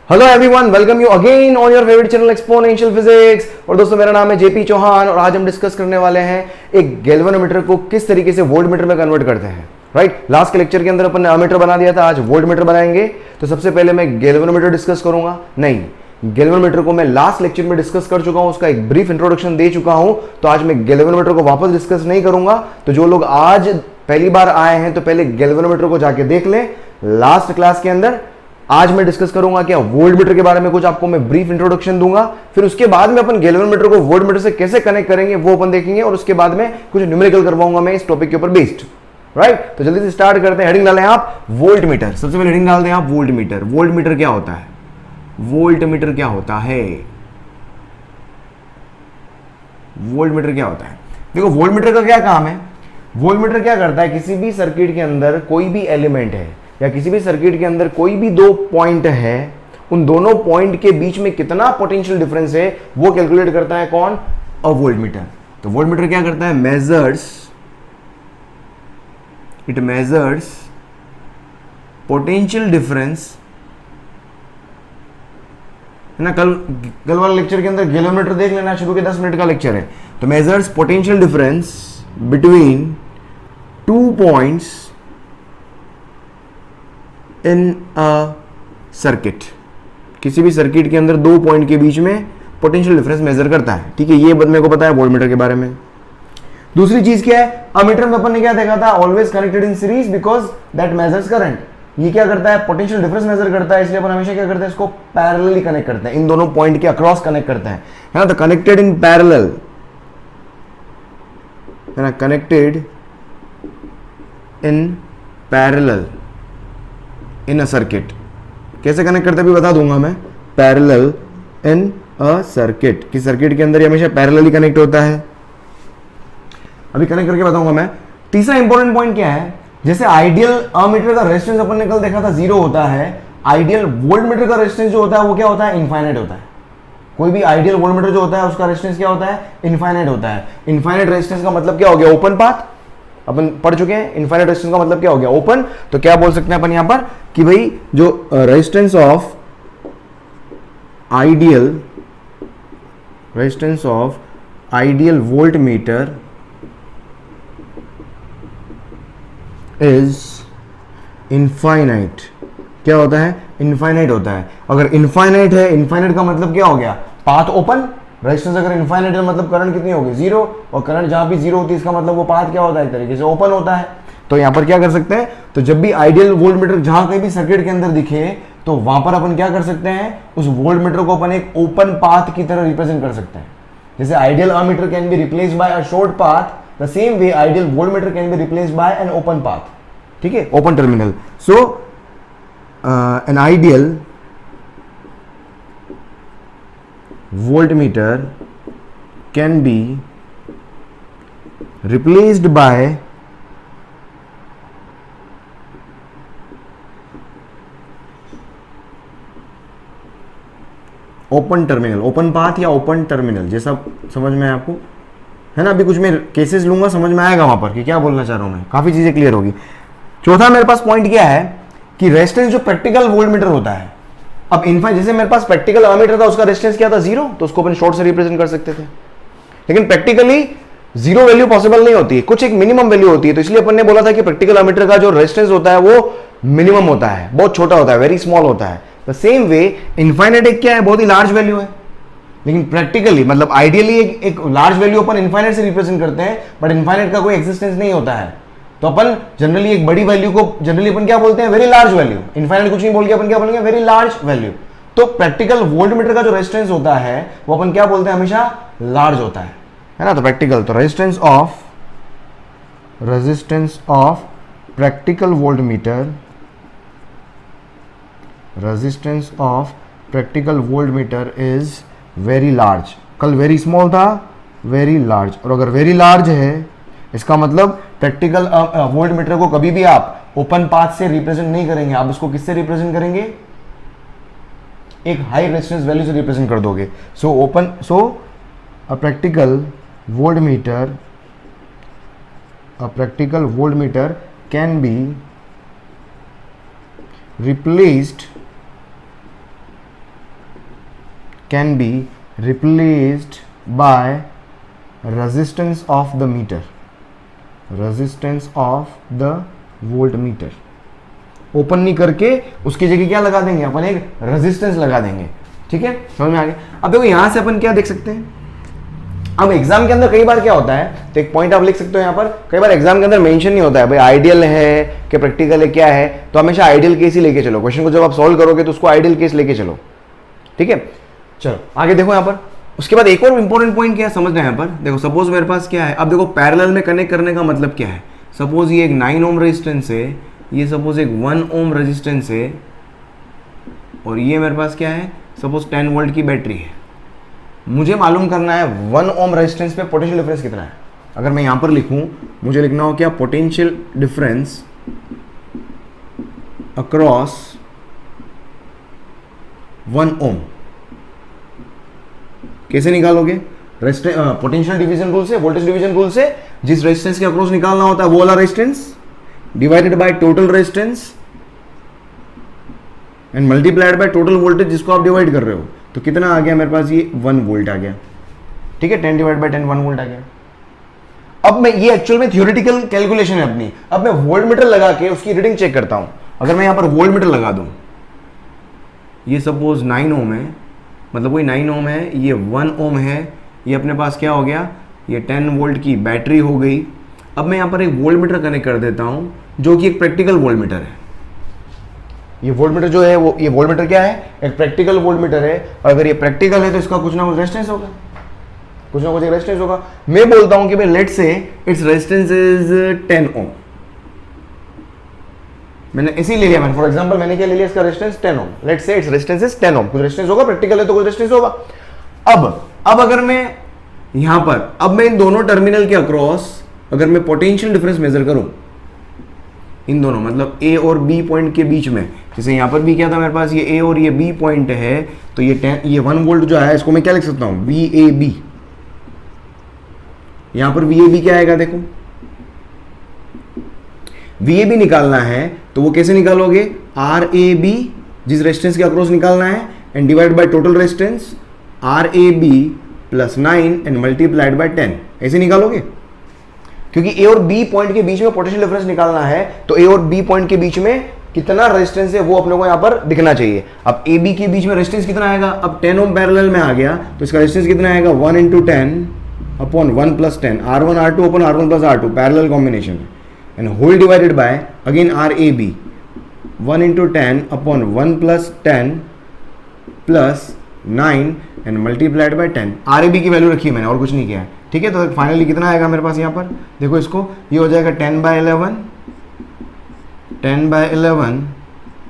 Hello everyone, welcome you again on your favourite channel exponential physics. और दोस्तों, मेरा नाम है जेपी चौहान और आज हम डिस्कस करने वाले हैं एक गैल्वेनोमीटर को किस तरीके से वोल्टमीटर में कन्वर्ट करते हैं। राइट, लास्ट के लेक्चर के अंदर अपन ने अमीटर बना दिया था, आज वोल्टमीटर बनाएंगे। तो सबसे पहले मैं गैल्वेनोमीटर डिस्कस करूंगा। नहीं, गैल्वेनोमीटर को मैं लास्ट लेक्चर में डिस्कस कर चुका हूं, उसका एक ब्रीफ इंट्रोडक्शन दे चुका हूं। तो आज मैं गैल्वेनोमीटर को वापस डिस्कस नहीं करूंगा। तो जो लोग आज पहली बार आए हैं तो पहले गैल्वेनोमीटर को जाके देख लें लास्ट क्लास के अंदर। आज मैं डिस्कस करूंगा क्या वोल्टमीटर के बारे में, कुछ आपको मैं ब्रीफ इंट्रोडक्शन दूंगा। फिर उसके बाद में अपन गैल्वेनोमीटर को वोल्टमीटर से कैसे कनेक्ट करेंगे वो अपन देखेंगे, और उसके बाद में कुछ न्यूमेरिकल करवाऊंगा मैं इस टॉपिक के ऊपर बेस्ड। राइट, तो जल्दी से स्टार्ट करते हैं। हेडिंग डालें आप वोल्टमीटर। सबसे पहले हेडिंग डाल दें आप वोल्टमीटर। वोल्टमीटर क्या होता है? वोल्टमीटर क्या होता है? वोल्टमीटर क्या होता है? देखो, वोल्टमीटर का क्या काम है। वोल्टमीटर क्या करता है, किसी भी सर्किट के अंदर कोई भी एलिमेंट है या किसी भी सर्किट के अंदर कोई भी दो पॉइंट है, उन दोनों पॉइंट के बीच में कितना पोटेंशियल डिफरेंस है वो कैलकुलेट करता है कौन? अ वोल्टमीटर। तो वोल्टमीटर क्या करता है? इट मेजर्स पोटेंशियल डिफरेंस, है ना। कल वाले लेक्चर के अंदर गैल्वेनोमीटर देख लेना, शुरू के 10 मिनट का लेक्चर है। तो measures potential difference between two points in a circuit. किसी भी सर्किट के अंदर दो पॉइंट के बीच में पोटेंशियल डिफरेंस मेजर करता है। ठीक है, ये मेरे को पता है वोल्टमीटर के बारे में। दूसरी चीज क्या है, अमीटर में अपन ने क्या देखा था? Always connected in series because that measures current. ये क्या करता है? पोटेंशियल डिफरेंस मेजर करता है, इसलिए अपन हमेशा क्या करते हैं? इसको पैरेलली कनेक्ट करते हैं, इन दोनों पॉइंट के अक्रॉस कनेक्ट करते हैं, है ना। तो कनेक्टेड इन पैरेलल, है ना, connected in parallel in a circuit. कैसे कनेक्ट करते हैं अभी बता दूंगा मैं। पैरेलल इन अ सर्किट, कि सर्किट के अंदर ये हमेशा पैरेलली कनेक्ट होता है। अभी कनेक्ट करके बताऊंगा मैं। तीसरा इंपॉर्टेंट पॉइंट क्या है, जैसे आइडियल अमीटर का रेजिस्टेंस अपन ने कल देखा था 0 होता है, आइडियल वोल्टमीटर का रेजिस्टेंस जो होता है वो क्या होता है? इनफाइनाइट होता है। कोई भी आइडियल वोल्टमीटर जो होता है उसका रेजिस्टेंस क्या होता है? इनफाइनाइट होता है। इनफाइनाइट रेजिस्टेंस का मतलब क्या हो गया? Open path. अपन पढ़ चुके हैं इनफाइनाइट रेजिस्टेंस का मतलब क्या हो गया? ओपन। तो क्या बोल सकते हैं अपन यहां पर कि भाई जो resistance of ideal voltmeter is infinite. क्या होता है? इनफाइनाइट होता है। अगर इनफाइनाइट है, इनफाइनाइट का मतलब क्या हो गया? Path open. रेजिस्टेंस अगर इनफाइनाइट है मतलब करंट कितनी होगी? 0। और करंट जहां भी 0 होती है इसका मतलब वो पाथ क्या होता है? एक तरीके से ओपन होता है। तो यहां पर क्या कर सकते हैं, तो जब भी आइडियल वोल्टमीटर जहां कहीं भी सर्किट के अंदर दिखे तो वहां पर अपन क्या कर सकते हैं? उस वोल्टमीटर को अपन एक ओपन पाथ की तरह रिप्रेजेंट कर सकते हैं। जैसे ideal ammeter can be replaced bye a short path, the same way ideal voltmeter can be replaced bye an open path. ठीक है, open terminal. So an ideal voltmeter can be replaced by open terminal, open path या open terminal, जैसा समझ में है आपको, है ना। अभी कुछ मैं केसेस लूंगा, समझ में आएगा वहां पर कि क्या बोलना चाह रहा हूं मैं, काफी चीजें क्लियर होगी। चौथा मेरे पास पॉइंट क्या है कि रेजिस्टेंस जो प्रैक्टिकल वोल्टमीटर होता है, अब इनफाइनाइट, जैसे मेरे पास प्रैक्टिकल अमीटर था उसका रेजिस्टेंस क्या था? 0, तो उसको अपन शॉर्ट से रिप्रेजेंट कर सकते थे। लेकिन प्रैक्टिकली 0 वैल्यू पॉसिबल नहीं होती है, कुछ एक मिनिमम वैल्यू होती है। तो इसलिए अपन ने बोला था कि प्रैक्टिकल अमीटर का जो रेजिस्टेंस होता है वो मिनिमम होता है, बहुत छोटा होता है, वेरी स्मॉल होता है। द सेम वे इनफाइनाइट एक क्या है? बहुत ही लार्ज वैल्यू है। लेकिन प्रैक्टिकली मतलब आइडियली एक लार्ज वैल्यू अपन इनफाइनाइट से रिप्रेजेंट करते हैं, बट इनफाइनाइट का कोई एक्सिस्टेंस नहीं होता है। तो अपन जनरली एक बड़ी वैल्यू को जनरली अपन क्या बोलते हैं? Very large value. इनफाइनाइट कुछ नहीं बोल के अपन क्या बोलेंगे? Very large value. तो प्रैक्टिकल वोल्टमीटर का जो रेजिस्टेंस होता है वो अपन क्या बोलते हैं? हमेशा लार्ज होता है ना। तो प्रैक्टिकल, तो resistance of practical voltmeter is very large. कल वेरी स्मॉल था, वेरी लार्ज। और अगर वेरी लार्ज है इसका मतलब प्रैक्टिकल वोल्टमीटर को कभी भी आप ओपन पाथ से रिप्रेजेंट नहीं करेंगे, आप इसको किससे रिप्रेजेंट करेंगे? एक हाई रेजिस्टेंस वैल्यू से रिप्रेजेंट कर दोगे। So a practical voltmeter can be replaced can be replaced by resistance of the meter, resistance of the volt meter. Open नहीं करके उसकी जगह क्या लगा देंगे अपन, एक रेजिस्टेंस लगा देंगे। ठीक है, समझ में आ गया। अब देखो यहां से अपन क्या देख सकते हैं, अब एग्जाम के अंदर कई बार क्या होता है, तो एक पॉइंट आप लिख सकते हो यहाँ पर, कई बार एग्जाम के अंदर मेंशन नहीं होता है भाई आइडियल है कि प्रैक्टिकल है क्या है, तो हमेशा आइडियल केस ही लेके चलो। क्वेश्चन को जब आप सॉल्व करोगे तो उसको आइडियल केस लेके चलो। ठीक है, चलो आगे देखो यहाँ पर। उसके बाद एक और इंपॉर्टेंट पॉइंट क्या है समझना है यहाँ पर। देखो सपोज मेरे पास क्या है, अब देखो पैरेलल में कनेक्ट करने का मतलब क्या है। सपोज ये एक 9 ओम रेजिस्टेंस है, ये सपोज एक 1 ओम रेजिस्टेंस है, और ये मेरे पास क्या है, सपोज 10 वोल्ट की बैटरी है। मुझे मालूम करना है 1 ओम रेजिस्टेंस पे पोटेंशियल डिफरेंस कितना है। अगर मैं यहां पर लिखूं, मुझे लिखना हो क्या, पोटेंशियल डिफरेंस अक्रॉस 1 ओम। कैसे निकालोगे, पोटेंशियल डिवीजन रूल से, वोल्टेज डिवीजन रूल से। जिस रेजिस्टेंस के अक्रॉस निकालना होता है वो वाला resistance divided by total resistance and multiplied by total voltage जिसको आप डिवाइड कर रहे हो। तो कितना आ गया मेरे पास, ये 1 वोल्ट आ गया। ठीक है, 10 डिवाइड बाय 10 1 वोल्ट आ गया। अब मैं ये एक्चुअल में थ्योरेटिकल कैलकुलेशन है अपनी। अब मैं वोल्ट मीटर लगा के उसकी रीडिंग चेक करता हूं। अगर मैं यहां पर वोल्ट मीटर लगा दूं, ये सपोज 9 ओम है, मतलब वही 9 ओम है, ये 1 ओम है, ये अपने पास क्या हो गया, ये 10 वोल्ट की बैटरी हो गई। अब मैं यहां पर एक वोल्ट मीटर कनेक्ट कर देता हूं जो कि एक प्रैक्टिकल वोल्ट मीटर है। ये वोल्ट मीटर जो है वो, ये वोल्ट मीटर क्या है, एक प्रैक्टिकल वोल्ट मीटर है। और अगर ये प्रैक्टिकल है तो इसका कुछ ना कुछ रेजिस्टेंस होगा, कुछ ना कुछ रेजिस्टेंस होगा। मैं बोलता हूं कि भाई let's say its resistance is 10 ओम। मैंने इसी ले लिया, मैंने फॉर एग्जांपल मैंने क्या ले लिया, इसका resistance 10 ohm. Let's say its resistance is 10 ohm. कुछ रेजिस्टेंस होगा, प्रैक्टिकल है तो कुछ रेजिस्टेंस होगा। अब अगर मैं यहां पर, अब मैं इन दोनों टर्मिनल के अक्रॉस अगर मैं पोटेंशियल डिफरेंस मेजर करूं, इन दोनों मतलब ए और बी पॉइंट के बीच में, जैसे यहां पर भी क्या था मेरे पास, ये ए और ये बी पॉइंट है, तो ये 1 वोल्ट जो है इसको मैं क्या लिख सकता हूं, वी ए बी। यहां पर वी ए बी क्या आएगा, देखो वी ए बी निकालना है तो वो कैसे निकालोगे, आर ए बी जिस रेजिस्टेंस के अक्रॉस निकालना है and divide by total resistance R A B plus 9 and multiplied by 10, ऐसे निकालोगे। क्योंकि ए और बी पॉइंट के बीच में पोटेंशियल डिफरेंस निकालना है, तो ए और बी पॉइंट के बीच में कितना रेजिस्टेंस है वो अपने को यहां पर दिखना चाहिए। अब ए बी के बीच में रेजिस्टेंस कितना आएगा, अब 10 ओम पैरेलल में आ गया तो इसका रेजिस्टेंस कितना आएगा, 1 × 10 upon 1 + 10 R1 R2 upon R1 + R2 parallel combination and whole divided by again R A B 1 × 10 upon 1 + 10 plus 9 and multiplied by 10। आर ए बी की वैल्यू रखी है मैंने, और कुछ नहीं किया है। ठीक है, तो फाइनली कितना आएगा मेरे पास यहाँ पर, देखो इसको, ये हो जाएगा 10/11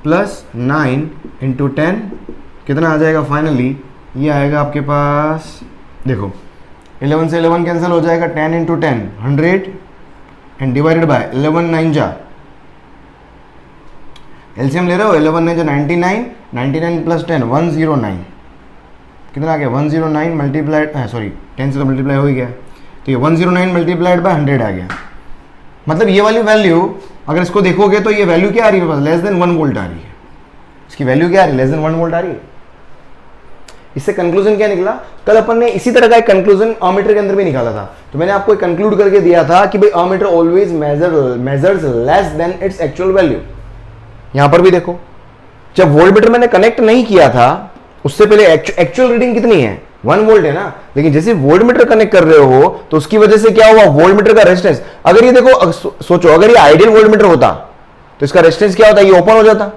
प्लस 9 × 10 कितना आ जाएगा फाइनली, ये आएगा आपके पास, देखो 11 से 11 कैंसिल हो जाएगा, 10 × 10 100 एंड डिवाइडेड बाय 11 9 जा, एलसीएम ले रहे हो, 11 9 जा 99, 99 प्लस 10 109, कितना आ गया 109 मल्टीप्लाइड, सॉरी 10 से तो मल्टीप्लाई हो ही गया, तो ये 109 मल्टीप्लाइड बाय 100 आ गया। मतलब ये वाली वैल्यू अगर इसको देखोगे तो ये वैल्यू क्या आ रही है, लेस देन 1 वोल्ट आ रही है। इसकी वैल्यू क्या आ रही है, लेस देन 1 वोल्ट आ रही है। इससे कंक्लूजन क्या निकला, कल अपन ने इसी तरह का एक कंक्लूजन अमीटर के अंदर भी निकाला था। तो मैंने आपको कंक्लूड करके दिया था कि भाई ammeter always measures less than its actual value. यहां पर भी देखो, जब वोल्टमीटर मैंने कनेक्ट नहीं किया था उससे पहले एक्चुअल रीडिंग कितनी है, 1 वोल्ट है ना। लेकिन जैसे वोल्टमीटर कनेक्ट कर रहे हो तो उसकी वजह से क्या हुआ, वोल्टमीटर का रेजिस्टेंस, अगर ये देखो सोचो, अगर ये आइडियल वोल्टमीटर होता तो इसका रेजिस्टेंस क्या होता, ये ओपन हो जाता।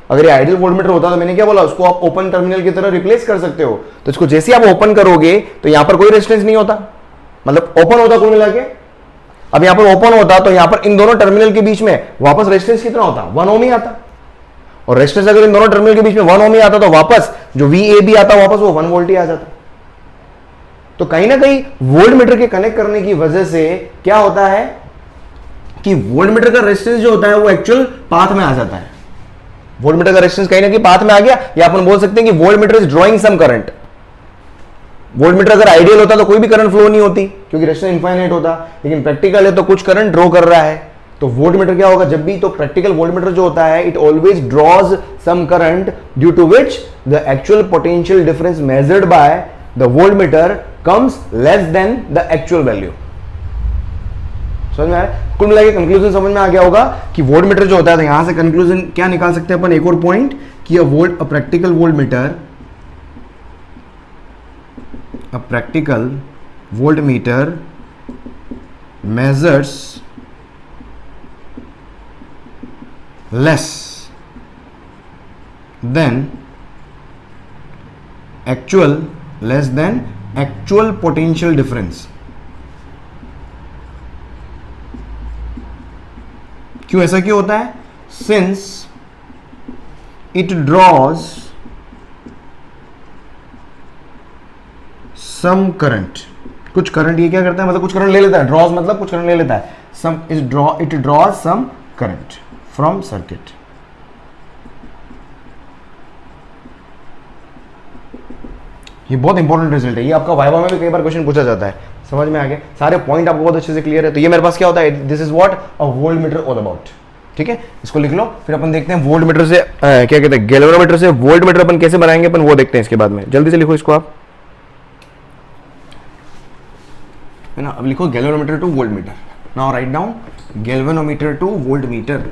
अगर ये आइडियल वोल्टमीटर होता तो मैंने क्या बोला, उसको आप ओपन टर्मिनल की तरह रिप्लेस कर सकते हो। तो इसको जैसे आप ओपन करोगे तो यहां पर कोई रेजिस्टेंस नहीं होता, मतलब ओपन होता कुल मिला के। अब यहां पर ओपन होता तो यहां पर इन दोनों टर्मिनल के बीच में वापस रेजिस्टेंस कितना होता, 1 ओम ही आता। और रेजिस्टेंस अगर इन दोनों टर्मिनल के बीच में 1 ओम ही आता तो वापस जो VAB आता वापस वो 1 वोल्ट ही आ जाता। तो कहीं ना कहीं वोल्टमीटर के कनेक्ट करने की वजह से क्या होता है कि वोल्टमीटर का रेजिस्टेंस जो होता है वो एक्चुअल पाथ में आ जाता है। वोल्टमीटर का रेजिस्टेंस कहीं ना कहीं पाथ में आ गया, या अपन बोल सकते हैं कि voltmeter is drawing some current. Voltmeter अगर आइडियल होता तो कोई भी करंट फ्लो नहीं होती क्योंकि रेजिस्टेंस इनफाइनाइट होता, लेकिन प्रैक्टिकल है तो कुछ करंट ड्रॉ कर रहा है। तो वोल्ट मीटर क्या होगा जब भी, तो प्रैक्टिकल वोल्ट मीटर जो होता है it always draws some current due to which the actual potential difference measured by the volt meter comes less than the actual value. समझ में आया? कुल मिला के कंक्लूजन समझ में आ गया होगा कि वोल्ट मीटर जो होता है, तो यहां से कंक्लूजन क्या निकाल सकते हैं अपन, एक और पॉइंट कि a practical volt meter, a practical voltmeter measures less than actual potential difference। क्यों ऐसा क्यों होता है? Since it draws some current, कुछ करंट, ये क्या करता है मतलब कुछ करंट ले लेता है, ड्रॉज मतलब कुछ करंट ले लेता है, some it draws some current from circuit. ये बहुत इंपॉर्टेंट रिजल्ट है, ये आपका वाइवा में भी कई बार क्वेश्चन पूछा जाता है। समझ में आ गया? सारे पॉइंट आपको बहुत अच्छे से क्लियर है। तो ये मेरे पास क्या होता है, this is what a volt meter all about. ठीक है, इसको लिख लो, फिर अपन देखते हैं वोल्ट मीटर से क्या कहते हैं, गैल्वेनोमीटर से वोल्ट मीटर अपन कैसे बनाएंगे, अपन वो देखते हैं इसके बाद में। जल्दी से लिखो इसको आप, है ना। अब लिखो galvanometer to volt meter. Now write down galvanometer to volt meter.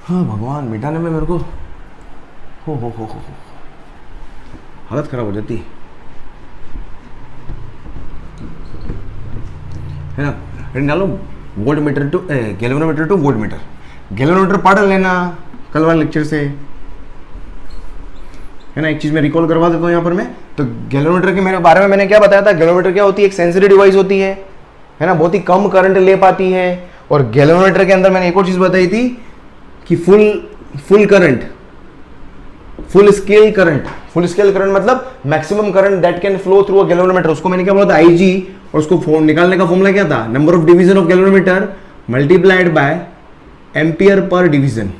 हाँ भगवान, मिटाने में मेरे को हो हालत खराब हो जाती है ना। रेडी डालो, voltmeter to galvanometer to volt meter. Galvanometer पढ़ लेना कल वाले लेक्चर से, है ना। एक चीज मैं रिकॉल करवा देता हूँ यहाँ पर मैं, तो गैल्वेनोमीटर के मेरे बारे में मैंने क्या बताया था, गैल्वेनोमीटर क्या होती है, एक सेंसिटिव डिवाइस होती है ना, बहुत ही कम करंट ले पाती है। और गैल्वेनोमीटर के अंदर मैंने एक और चीज बताई थी कि full current, full scale current मतलब maximum current that can flow through a galvanometer, उसको मैंने क्या बोला था, आईजी। और उसको निकालने का फॉर्मूला क्या था, number of division of galvanometer multiplied by ampere per division,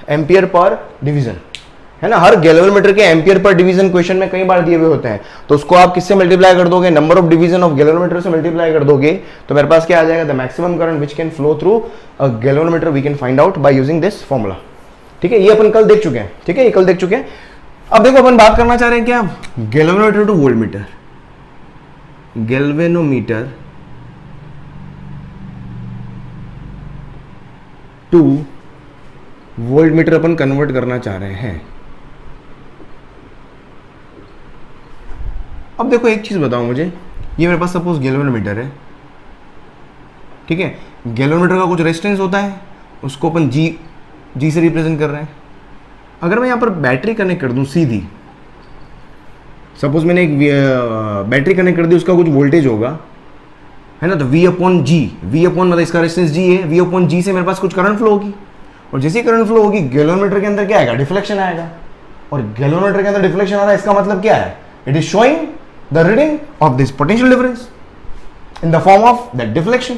ampere per division, है ना। हर गैल्वेनोमीटर के एम्पियर पर डिवीजन क्वेश्चन में कई बार दिए हुए होते हैं, तो उसको आप किससे मल्टीप्लाई कर दोगे, number of division of galvanometer से मल्टीप्लाई कर दोगे, तो मेरे पास क्या आ जाएगा, the maximum current which can flow through a galvanometer we can find out by using this formula. ठीक है, ये अपन कल देख चुके हैं। ठीक है, ये कल देख चुके हैं। अब देखो अपन बात करना चाह रहे हैं क्या, galvanometer to volt meter, galvanometer to volt meter अपन कन्वर्ट करना चाह रहे हैं। अब देखो एक चीज बताओ मुझे, ये मेरे पास सपोज गैल्वेनोमीटर है, ठीक है। गैल्वेनोमीटर का कुछ रेजिस्टेंस होता है, उसको अपन जी से रिप्रेजेंट कर रहे हैं। अगर मैं यहां पर बैटरी कनेक्ट कर दूं सीधी, सपोज मैंने एक बैटरी कनेक्ट कर दी, उसका कुछ वोल्टेज होगा, है ना, तो V अपॉन मतलब इसका रेजिस्टेंस G है, V अपॉन G से मेरे पास कुछ करंट फ्लो होगी, और जैसे करंट फ्लो होगी गैल्वेनोमीटर के अंदर क्या आएगा, डिफ्लेक्शन आएगा। और गैल्वेनोमीटर के अंदर डिफ्लेक्शन आ रहा है, इसका मतलब क्या है, it is showing the reading of this potential difference in the form of that deflection.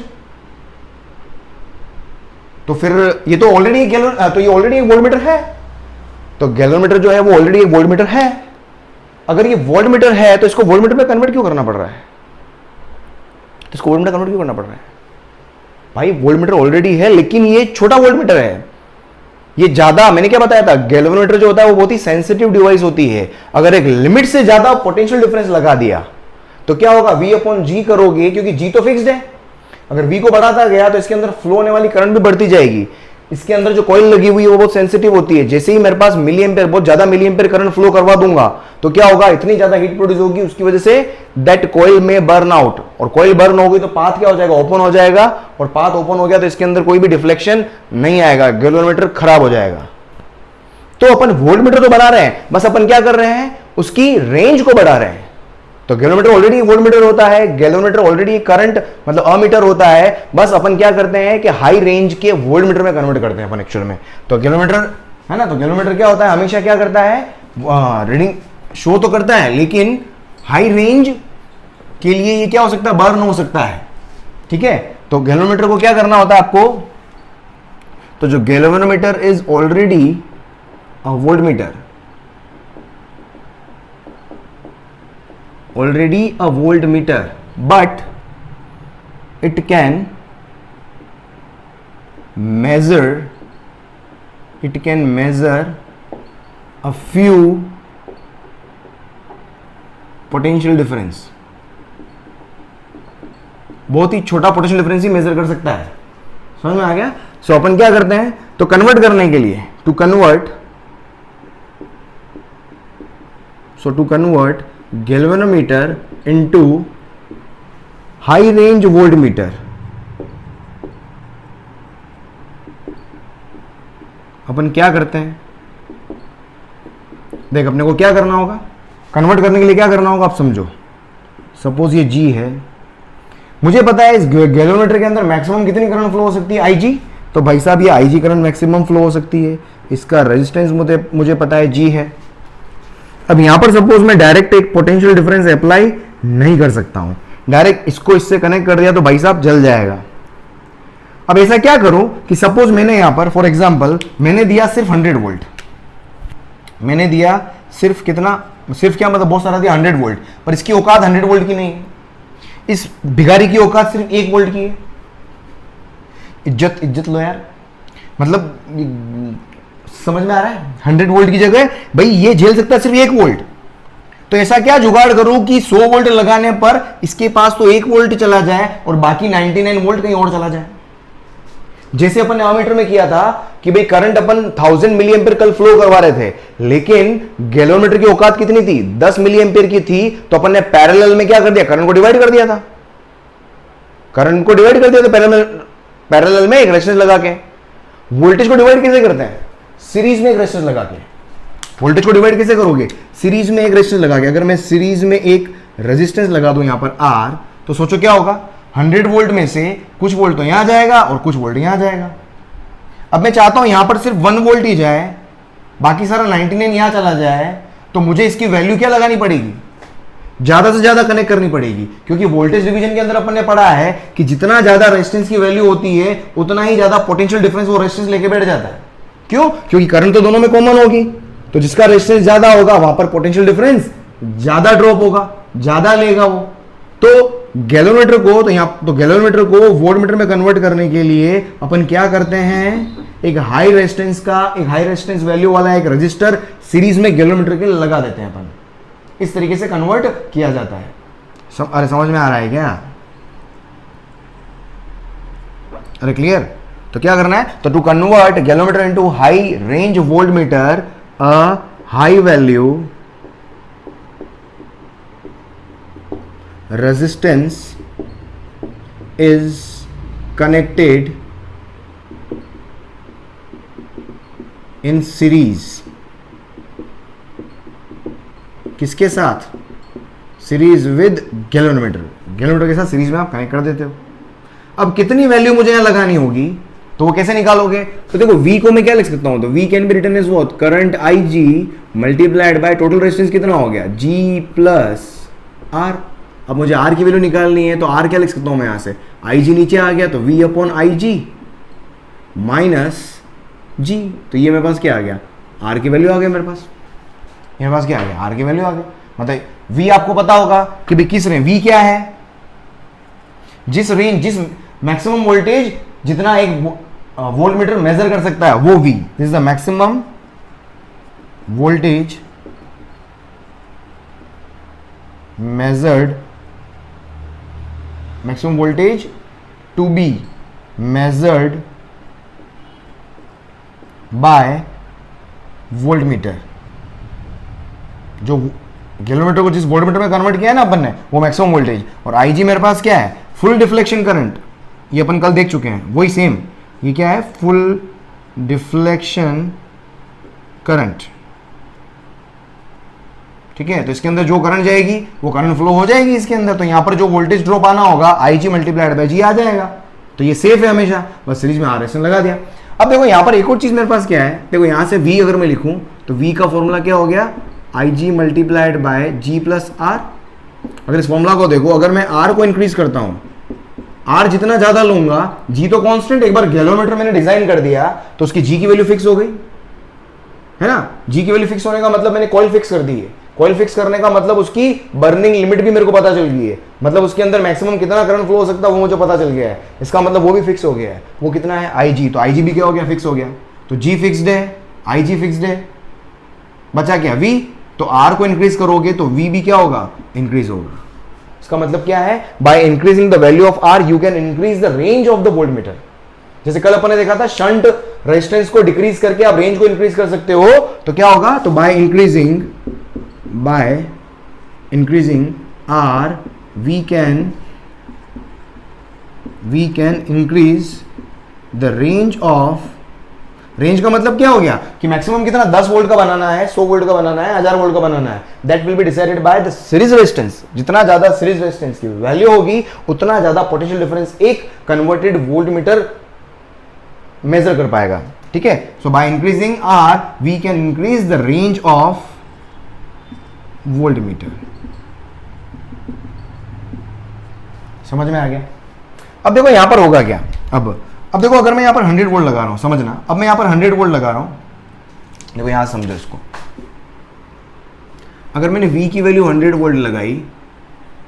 तो फिर ये तो ऑलरेडी ये ऑलरेडी एक वोल्टमीटर है, तो गैल्वेनोमीटर जो है वो ऑलरेडी एक वोल्टमीटर है। अगर ये वोल्टमीटर है तो इसको वोल्टमीटर में कन्वर्ट क्यों करना पड़ रहा है, तो इसको वोल्टमीटर कन्वर्ट क्यों करना पड़ रहा है भाई, वोल्टमीटर ऑलरेडी है, लेकिन ये छोटा वोल्टमीटर है, ये ज्यादा, मैंने क्या बताया था, गैल्वेनोमीटर जो होता है वो बहुत ही सेंसिटिव डिवाइस होती है। अगर एक लिमिट से ज्यादा पोटेंशियल डिफरेंस लगा दिया तो क्या होगा, V अपॉन G करोगे, क्योंकि G तो फिक्स्ड है, अगर V को बढ़ाता गया तो इसके अंदर फ्लो होने वाली करंट भी बढ़ती जाएगी। इसके अंदर जो कॉइल लगी हुई है वो बहुत सेंसिटिव होती है, जैसे ही मेरे पास मिली एम्पियर, बहुत ज्यादा मिली एम्पियर करंट फ्लो करवा दूंगा तो क्या होगा, इतनी ज्यादा हीट प्रोड्यूस होगी, उसकी वजह से दैट कॉइल में बर्न आउट, और कॉइल बर्न होगी तो पाथ क्या हो जाएगा, ओपन हो जाएगा, और पाथ ओपन हो गया तो इसके अंदर कोई भी डिफ्लेक्शन नहीं आएगा, गैल्वेनोमीटर खराब हो जाएगा। तो अपन वोल्टमीटर तो बना रहे हैं, बस अपन क्या कर रहे हैं, उसकी रेंज को बढ़ा रहे हैं। तो गैल्वेनोमीटर ऑलरेडी वोल्टमीटर होता है, गैल्वेनोमीटर ऑलरेडी करंट मतलब अमीटर होता है, बस अपन क्या करते हैं कि हाई रेंज के वोल्टमीटर में कन्वर्ट करते हैं अपन एक्चुअल में। तो गैल्वेनोमीटर है ना, तो गैल्वेनोमीटर क्या होता है, हमेशा क्या करता है, रीडिंग शो तो करता है, लेकिन हाई रेंज के लिए ये क्या हो सकता है, बर्न हो सकता है। ठीक है, तो गैल्वेनोमीटर को क्या करना होता है आपको, तो जो galvanometer is already voltmeter, already a voltmeter, but it can measure a few potential difference. बहुत ही छोटा पोटेंशियल डिफरेंस ही मेजर कर सकता है. समझ में आ गया? सो अपन क्या करते हैं, तो कन्वर्ट करने के लिए to convert galvanometer into high range voltmeter, अपन क्या करते हैं, देख अपने को क्या करना होगा, कन्वर्ट करने के लिए क्या करना होगा आप समझो. सपोज ये G है, मुझे पता है इस गैल्वेनोमीटर के अंदर मैक्सिमम कितनी करंट फ्लो हो सकती है, IG. तो भाई साहब ये IG करंट मैक्सिमम फ्लो हो सकती है. इसका रेजिस्टेंस मुझे पता है G है. अब यहां पर सपोज मैं डायरेक्ट एक पोटेंशियल डिफरेंस अप्लाई नहीं कर सकता हूं, डायरेक्ट इसको इससे कनेक्ट कर दिया तो भाई साहब जल जाएगा. अब ऐसा क्या करूं कि सपोज मैंने यहां पर फॉर एग्जांपल मैंने दिया सिर्फ 100 वोल्ट, मैंने दिया सिर्फ कितना, सिर्फ क्या मतलब बहुत सारा दिया 100 वोल्ट, पर इसकी औकात 100 वोल्ट की नहीं है. इस भिखारी की औकात सिर्फ 1 वोल्ट की है. इज्जत लो यार, मतलब समझ में आ रहा है. 100 वोल्ट की जगह भाई ये झेल सकता है सिर्फ 1 वोल्ट. तो ऐसा क्या जुगाड़ करूं कि 100 वोल्ट लगाने पर इसके पास तो 1 वोल्ट चला जाए और बाकी 99 वोल्ट कहीं और चला जाए. जैसे अपन ने एमीटर में किया था कि भाई करंट अपन 1000 मिली एम्पियर कल फ्लो करवा रहे थे, लेकिन गैल्वेनोमीटर की औकात कितनी थी, 10 मिली एम्पियर की थी. तो अपन ने पैरेलल में क्या कर दिया, करंट को डिवाइड कर दिया था. पैरेलल में एक रेजिस्टेंस लगा के. वोल्टेज को डिवाइड कैसे करते हैं, सीरीज में एक रेजिस्टेंस लगा के. वोल्टेज को डिवाइड कैसे करोगे, सीरीज में एक रेजिस्टेंस लगा के. अगर मैं सीरीज में एक रेजिस्टेंस लगा दूं यहां पर R, तो सोचो क्या होगा, 100 वोल्ट में से कुछ वोल्ट तो यहां जाएगा और कुछ वोल्ट यहां जाएगा. अब मैं चाहता हूं यहां पर सिर्फ 1 वोल्ट ही जाए, बाकी सारा 99 यहां चला जाए. तो मुझे इसकी वैल्यू क्या लगानी पड़ेगी, ज्यादा से ज्यादा कनेक्ट करनी पड़ेगी. क्योंकि वोल्टेज डिवीजन के अंदर अपन ने पढ़ा है कि जितना ज्यादा रेजिस्टेंस की वैल्यू होती है उतना ही ज्यादा पोटेंशियल डिफरेंस वो रेजिस्टेंस लेके बैठ जाता है. क्यों, क्योंकि करंट तो दोनों में कॉमन होगी. तो जिसका रेजिस्टेंस ज्यादा होगा वहां पर पोटेंशियल डिफरेंस ज्यादा ड्रॉप होगा, ज्यादा लेगा वो. तो गैल्वेनोमीटर को, तो यहां तो गैल्वेनोमीटर को वोल्टमीटर में कन्वर्ट करने के लिए अपन क्या करते हैं, एक हाई रेजिस्टेंस वैल्यू वाला एक रजिस्टर सीरीज में गैल्वेनोमीटर के लगा देते हैं अपन. इस तरीके से कन्वर्ट किया जाता है. अरे समझ में आ रहा है क्या, अरे क्लियर. तो क्या करना है, तो to convert galvanometer into high range voltmeter, a high value resistance is connected in series. किसके साथ, सीरीज विद गैल्वेनोमीटर. गैल्वेनोमीटर के साथ सीरीज में आप कनेक्ट कर देते हो. अब कितनी वैल्यू मुझे यहां लगानी होगी, तो वो कैसे निकालोगे, तो देखो V को मैं क्या लिख सकता हूं, तो V can be written as what, current IG multiplied by total resistance कितना हो गया, G प्लस R. अब मुझे R की वैल्यू निकालनी है, तो R क्या लिख सकता हूं मैं यहां से, IG नीचे आ गया तो V upon IG minus G. तो ये मेरे पास क्या आ गया, R की वैल्यू आ गया मेरे पास. मेरे पास क्या आ गया, R की वैल्यू आ गई. मतलब V आपको पता होगा कि भाई किस रेंज, V क्या है, जिस मैक्सिमम वोल्टेज जितना एक वोल्टमीटर मेजर कर सकता है वो V. This is the maximum voltage measured, maximum voltage to be measured by voltmeter. जो गैल्वेनोमीटर को जिस वोल्टमीटर में कन्वर्ट किया है ना अपन ने, वो मैक्सिमम वोल्टेज. और IG मेरे पास क्या है, फुल डिफ्लेक्शन करंट. ये अपन कल देख चुके हैं, वही सेम. ये क्या है, फुल डिफ्लेक्शन करंट. ठीक है, तो इसके अंदर जो करंट जाएगी वो करंट फ्लो हो जाएगी इसके अंदर. तो यहां पर जो वोल्टेज ड्रॉप आना होगा IG मल्टीप्लाइड बाय G आ जाएगा. तो ये सेफ है हमेशा, बस सीरीज में RS लगा दिया. अब देखो यहां पर एक और चीज मेरे पास क्या है, देखो यहां से V अगर मैं लिखूं तो V का फॉर्मूला क्या हो गया, IG multiplied bye G plus R. अगर इस फॉर्मूला को देखो, अगर मैं R को इंक्रीज करता हूं, R जितना ज्यादा लूंगा, G तो कांस्टेंट, एक बार गैल्वेनोमीटर मैंने डिजाइन कर दिया तो उसकी G की वैल्यू फिक्स हो गई है ना. G की वैल्यू फिक्स होने का मतलब मैंने कॉइल फिक्स कर दी है. कॉइल फिक्स करने का मतलब उसकी बर्निंग लिमिट भी मेरे को पता चल गई है, मतलब उसके अंदर मैक्सिमम कितना करंट फ्लो हो सकता है वो मुझे पता चल गया है, इसका मतलब वो भी फिक्स हो गया है। वो कितना है IG, तो IG भी क्या हो गया, फिक्स हो गया। तो G फिक्स्ड है, IG फिक्स्ड है, बचा क्या V, तो R को इंक्रीज करोगे तो V भी क्या होगा, इंक्रीज होगा। इसका मतलब क्या है, by increasing the value of R you can increase the range of the voltmeter. जैसे कल अपन ने देखा था शंट रेजिस्टेंस को डिक्रीज करके आप रेंज को इंक्रीज कर सकते हो, तो क्या होगा, तो by increasing R we can increase the range of, range का मतलब क्या हो गया कि मैक्सिमम कितना 10 वोल्ट का बनाना है, 100 वोल्ट का बनाना है, 1000 वोल्ट का बनाना है, that will be decided by the series resistance. जितना ज्यादा सीरीज रेजिस्टेंस की वैल्यू होगी उतना ज्यादा पोटेंशियल डिफरेंस एक कन्वर्टेड वोल्टमीटर मेजर कर पाएगा। ठीक है, so by increasing R we can increase the range of voltmeter. समझ में आ गया। अब देखो यहां पर होगा क्या, अब देखो अगर मैं यहां पर 100 वोल्ट लगा रहा हूं, समझना, अब मैं यहां पर 100 वोल्ट लगा रहा हूं, देखो यहां समझो इसको, अगर मैंने V की वैल्यू 100 वोल्ट लगाई,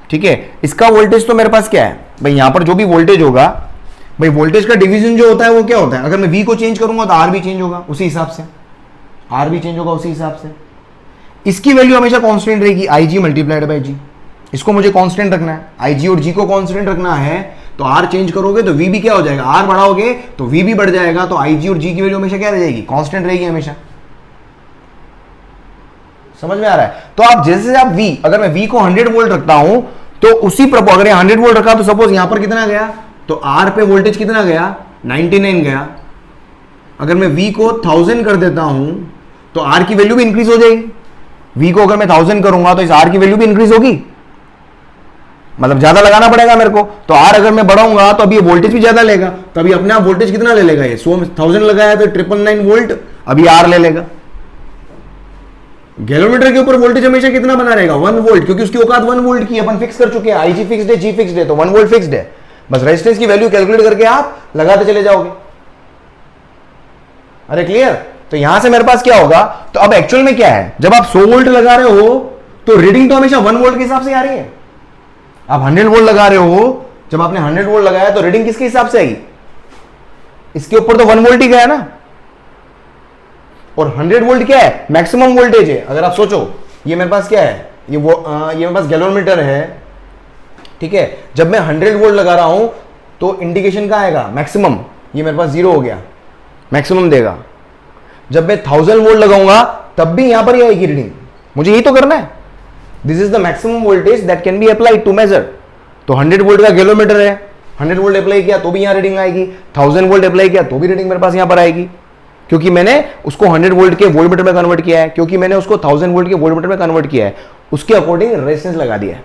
ठीक है, इसका वोल्टेज तो मेरे पास क्या है भाई, यहां पर जो भी वोल्टेज होगा भाई, वोल्टेज का डिवीजन जो होता है वो क्या होता है, अगर मैं V को चेंज करूंगा तो R भी चेंज होगा उसी हिसाब से, R भी चेंज होगा उसी हिसाब से। इसकी वैल्यू हमेशा कांस्टेंट रहेगी, IG मल्टीप्लाइड बाय G, इसको मुझे कांस्टेंट रखना है, IG और G को कांस्टेंट रखना है, तो R चेंज करोगे तो V भी क्या हो जाएगा, R बढ़ाओगे तो V भी बढ़ जाएगा, तो IG और G की वैल्यू हमेशा क्या रह जाएगी, कांस्टेंट रहेगी हमेशा। समझ में आ रहा है। तो आप जैसे आप V, अगर मैं V को 100 वोल्ट रखता हूं तो उसी अगर 100 वोल्ट रखा तो सपोज यहां पर कितना गया, तो R पे वोल्टेज कितना गया, 99 गया। अगर मैं V को 1000 कर देता हूं तो R की वैल्यू भी इंक्रीज हो जाएगी। V को अगर मैं 1000 करूंगा तो इस R की वैल्यू भी इंक्रीज होगी, मतलब ज्यादा लगाना पड़ेगा मेरे को। तो R अगर मैं बढ़ाऊंगा तो अभी ये वोल्टेज भी ज्यादा लेगा, तो अभी अपने आप वोल्टेज कितना ले लेगा, ये 1000 लगाया तो 999 वोल्ट अभी R ले लेगा। गैलोमीटर के ऊपर वोल्टेज हमेशा कितना बना रहेगा, 1 वोल्ट, क्योंकि उसकी औकात 1 वोल्ट की अपन फिक्स कर चुके हैं, IG फिक्स्ड है, G फिक्स्ड है, तो 1 वोल्ट फिक्स्ड है। बस रेजिस्टेंस की वैल्यू कैलकुलेट करके आप लगाते चले जाओगे। अरे क्लियर। तो यहां से मेरे पास क्या होगा, तो अब एक्चुअल में क्या है, जब आप 100 वोल्ट लगा रहे हो तो रीडिंग तो हमेशा 1 वोल्ट के हिसाब से आ रही है। आप 100 वोल्ट लगा रहे हो, जब आपने 100 वोल्ट लगाया तो रीडिंग किसके हिसाब से आई, इसके ऊपर तो 1 वोल्ट ही गया ना, और 100 वोल्ट क्या है, मैक्सिमम वोल्टेज है। अगर आप सोचो ये मेरे पास क्या है, ये मेरे पास गैलोमीटर है, ठीक है, जब मैं 100 वोल्ट लगा रहा हूं तो इंडिकेशन का आएगा मैक्सिमम, ये मेरे पास 0 हो गया, मैक्सिमम देगा। जब मैं 1000 वोल्ट लगाऊंगा तब भी यहां पर ही आएगी रीडिंग, मुझे यही तो करना है। This is the maximum voltage that can be applied to measure. तो 100 वोल्ट का गैलोमीटर है, 100 वोल्ट अप्लाई किया तो भी यहां रीडिंग आएगी, 1000 वोल्ट अप्लाई किया तो भी रीडिंग मेरे पास यहां पर आएगी, क्योंकि मैंने उसको 100 वोल्ट के वोल्टमीटर में कन्वर्ट किया है, क्योंकि मैंने उसको 1000 वोल्ट के वोल्टमीटर में कन्वर्ट किया है, उसके अकॉर्डिंग रेजिस्टेंस लगा दिया है।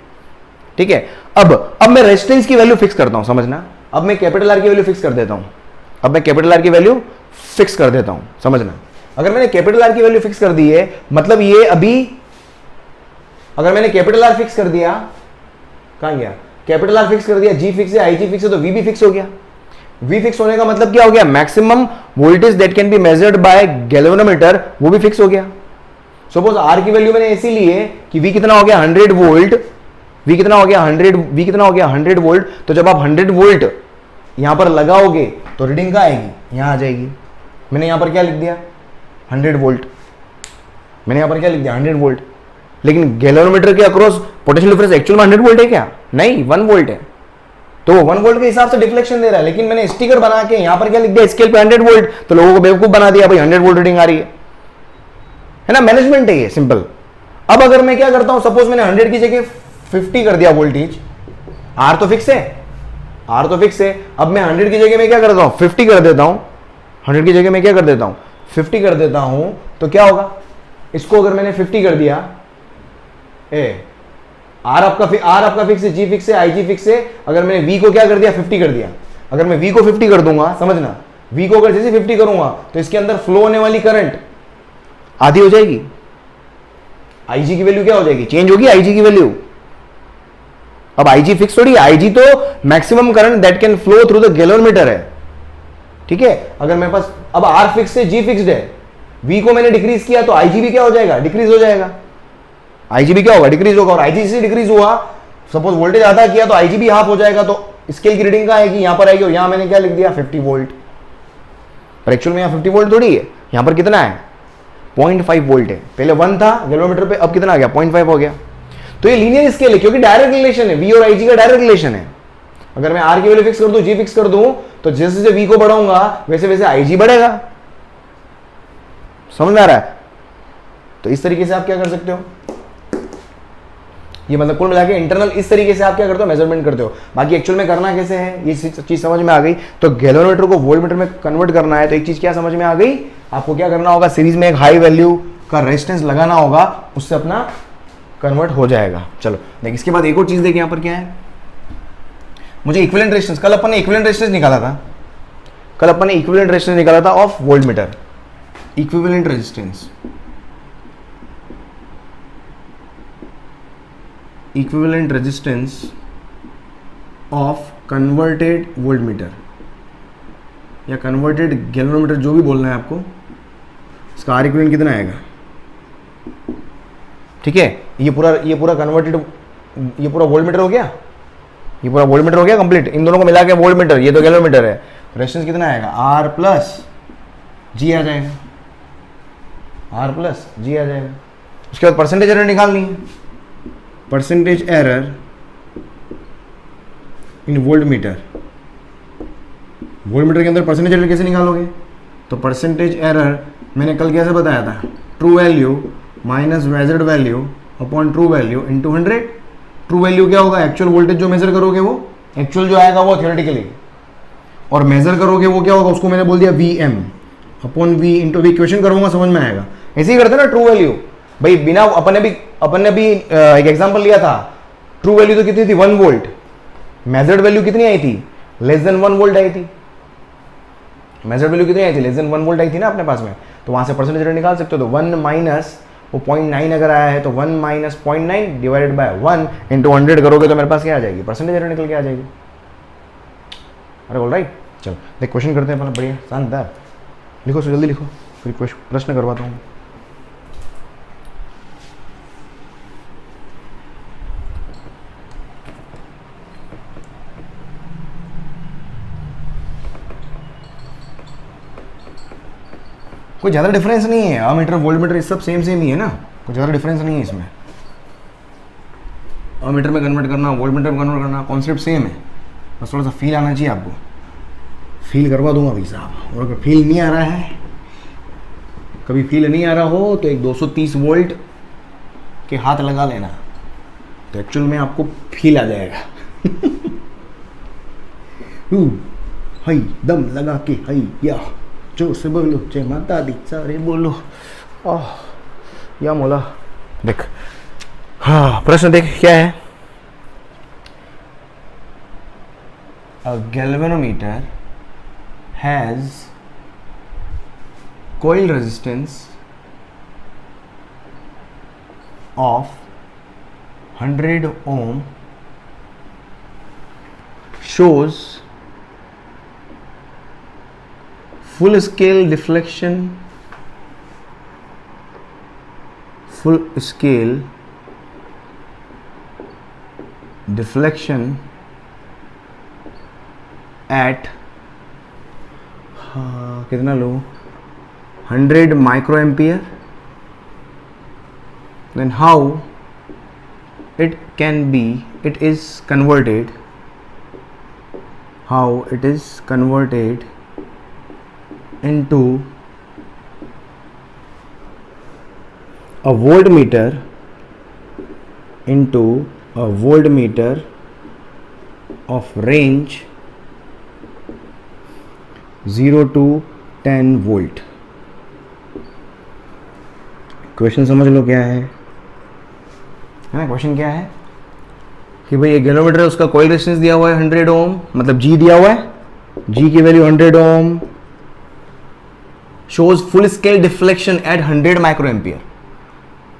ठीक है, अब मैं रेजिस्टेंस की वैल्यू फिक्स करता हूं, समझना, अब मैं कैपिटल R की वैल्यू फिक्स कर देता हूं, अब मैं कैपिटल R की वैल्यू फिक्स कर देता हूं, समझना। अगर मैंने कैपिटल R की वैल्यू फिक्स कर दी है, मतलब ये अभी अगर मैंने कैपिटल R फिक्स कर दिया, कहां गया, कैपिटल R फिक्स कर दिया, G फिक्स है, IG फिक्स है, तो V भी फिक्स हो गया। V फिक्स होने का मतलब क्या हो गया, maximum voltage that can be measured bye galvanometer, वो भी फिक्स हो गया। सपोज R की वैल्यू मैंने ऐसी ली है कि V कितना हो गया 100 वोल्ट, V कितना हो गया 100 वोल्ट, तो जब आप 100 वोल्ट यहां पर लगाओगे तो रीडिंग कहां आएगी, यहां आ जाएगी। मैंने यहां पर क्या लिख दिया 100 वोल्ट, मैंने यहां पर क्या लिख दिया 100 वोल्ट, लेकिन गैल्वेनोमीटर के अक्रॉस पोटेंशियल डिफरेंस एक्चुअल में 100 वोल्ट है क्या, नहीं 1 वोल्ट है, तो 1 वोल्ट के हिसाब से डिफ्लेक्शन दे रहा है। लेकिन मैंने स्टिकर बना के यहां पर क्या लिख दिया, स्केल पे 100 वोल्ट, तो लोगों को बेवकूफ बना दिया, भाई 100 वोल्ट रीडिंग आ रही है ना, मैनेजमेंट है ये, सिंपल। अब अगर मैं क्या करता हूं, सपोज मैंने 100 की जगह 50 कर दिया वोल्टेज, R तो फिक्स है, R तो फिक्स है, अब मैं 100 की जगह में क्या करता हूं 50 कर देता हूं, 100 की जगह में क्या कर देता हूं 50 कर देता हूं, तो क्या होगा, इसको अगर मैंने 50 कर दिया, R आपका फिक्स है, G फिक्स है, IG फिक्स है, अगर मैंने V को क्या कर दिया 50 कर दिया, अगर मैं V को 50 कर दूंगा, समझना, V को अगर जैसे 50 करूंगा तो इसके अंदर फ्लो होने वाली करंट आधी हो जाएगी, IG की वैल्यू क्या हो जाएगी, चेंज होगी IG की वैल्यू। अब IG फिक्स थोड़ी, IG तो maximum current that can flow through the galvanometer है। ठीक है, अगर मेरे पास अब R फिक्स है, G फिक्स्ड है, V को मैंने डिक्रीज किया तो IG भी क्या हो जाएगा, डिक्रीज हो जाएगा। आईजीबी क्या होगा, डिक्रीज होगा, और आईजीसी डिक्रीज हुआ, सपोज वोल्टेज आधा किया तो आईजीबी हाफ हो जाएगा, तो स्केल की रीडिंग कहाँ आएगी, यहां पर आएगी, और यहां मैंने क्या लिख दिया 50 वोल्ट, पर एक्चुअल में यहां 50 वोल्ट थोड़ी है, यहां पर कितना है 0.5 वोल्ट है, पहले 1 था गैल्वेनोमीटर पे, अब कितना आ गया 0.5 हो गया। तो ये लीनियर स्केल है क्योंकि डायरेक्ट रिलेशन है, वी और आईजी का डायरेक्ट रिलेशन है। अगर मैं आर की वैल्यू फिक्स कर दूं, जी फिक्स कर दूं, तो जैसे जैसे वी को बढ़ाऊंगा वैसे वैसे आईजी बढ़ेगा। समझ में आ रहा है? तो इस तरीके से आप क्या कर सकते हो, ये मतलब कुल मिला के इंटरनल इस तरीके से आप क्या करते हो, मेजरमेंट करते हो। बाकी एक्चुअल में करना कैसे है, ये चीज समझ में आ गई। तो गैल्वेनोमीटर को वोल्टमीटर में कन्वर्ट करना है, तो एक चीज क्या समझ में आ गई, आपको क्या करना होगा, सीरीज में एक हाई वैल्यू का रेजिस्टेंस लगाना होगा, उससे अपना कन्वर्ट हो जाएगा। चलो देख, इसके बाद एक और चीज देखिए, यहां पर क्या है, मुझे इक्विवेलेंट रेजिस्टेंस, कल अपन ने इक्विवेलेंट रेजिस्टेंस निकाला था, कल अपन ने इक्विवेलेंट रेजिस्टेंस निकाला था of voltmeter, equivalent resistance, equivalent resistance of converted voltmeter या कन्वर्टेड गैल्वेनोमीटर, जो भी बोलना है आपको, इसका आर इक्विवेलेंट कितना आएगा। ठीक है, ये पूरा कन्वर्टेड, ये पूरा वोल्टमीटर हो गया, ये पूरा वोल्टमीटर हो गया कंप्लीट, इन दोनों को मिला के वोल्टमीटर, ये तो गैल्वेनोमीटर है। रेजिस्टेंस कितना आएगा, आर प्लस जी आ जाएगा, आर प्लस जी आ जाएगा। उसके बाद परसेंटेज एरर निकालनी है, परसेंटेज एरर इन वोल्टमीटर, वोल्टमीटर के अंदर परसेंटेज एरर कैसे निकालोगे, तो परसेंटेज एरर मैंने कल कैसे बताया था, true value minus measured value upon true value into 100। True value क्या होगा, एक्चुअल वोल्टेज जो मेजर करोगे वो, एक्चुअल जो आएगा वो थियोरेटिकली, और मेजर करोगे वो क्या होगा, उसको मैंने बोल दिया V M upon V into V, equation करूंगा समझ में आएगा। ऐसे ही करते ना ट्रू वैल्यू, भाई बिना अपन ने भी एक एग्जांपल लिया था, ट्रू वैल्यू तो कितनी थी 1 वोल्ट, मेजर्ड वैल्यू कितनी आई थी, लेस देन 1 वोल्ट आई थी, मेजर्ड वैल्यू कितनी आई थी, लेस देन 1 वोल्ट आई थी ना अपने पास में, तो वहां से परसेंटेज एरर निकाल सकते हो। तो 1 माइनस वो 0.9 अगर आया है तो 1 माइनस 0.9 डिवाइडेड बाय 1 इंटू 100 करोगे तो मेरे पास क्या आ जाएगी, परसेंटेज एरर निकल के आ जाएगी। अरे ऑल राइट, चलो देख क्वेश्चन करते हैं, बढ़िया शानदार, लिखो जल्दी लिखो, फिर प्रश्न करवाता हूँ। कोई ज़्यादा डिफरेंस नहीं है, अमीटर वोल्टमीटर सब सेम ही है ना, कोई ज़्यादा डिफरेंस नहीं है इसमें। अमीटर में कन्वर्ट करना, वोल्टमीटर में कन्वर्ट करना, कॉन्सेप्ट सेम है, बस थोड़ा सा फील आना चाहिए आपको, फील करवा दूंगा भाई साहब। और अगर फील नहीं आ रहा है, कभी फील नहीं आ रहा हो तो एक 230 वोल्ट के हाथ लगा लेना, तो एक्चुअल में आपको फील आ जाएगा। हई दम लगा के हई या जो से बोलो, जय माता दी सारे बोलो, या मोला। देख हाँ, प्रश्न देख क्या है, अ galvanometer has coil resistance of 100 ohm, shows full scale deflection at कितना लो 100 microampere, then how it is converted into a voltmeter of range 0 to 10 volt। Question समझ लो क्या है ना, क्वेश्चन क्या है कि भाई ये गैल्वेनोमीटर है, उसका कॉइल रेजिस्टेंस दिया हुआ है 100 ओम, मतलब जी दिया हुआ है, जी की value 100 ohm, shows full scale deflection at 100 microampere,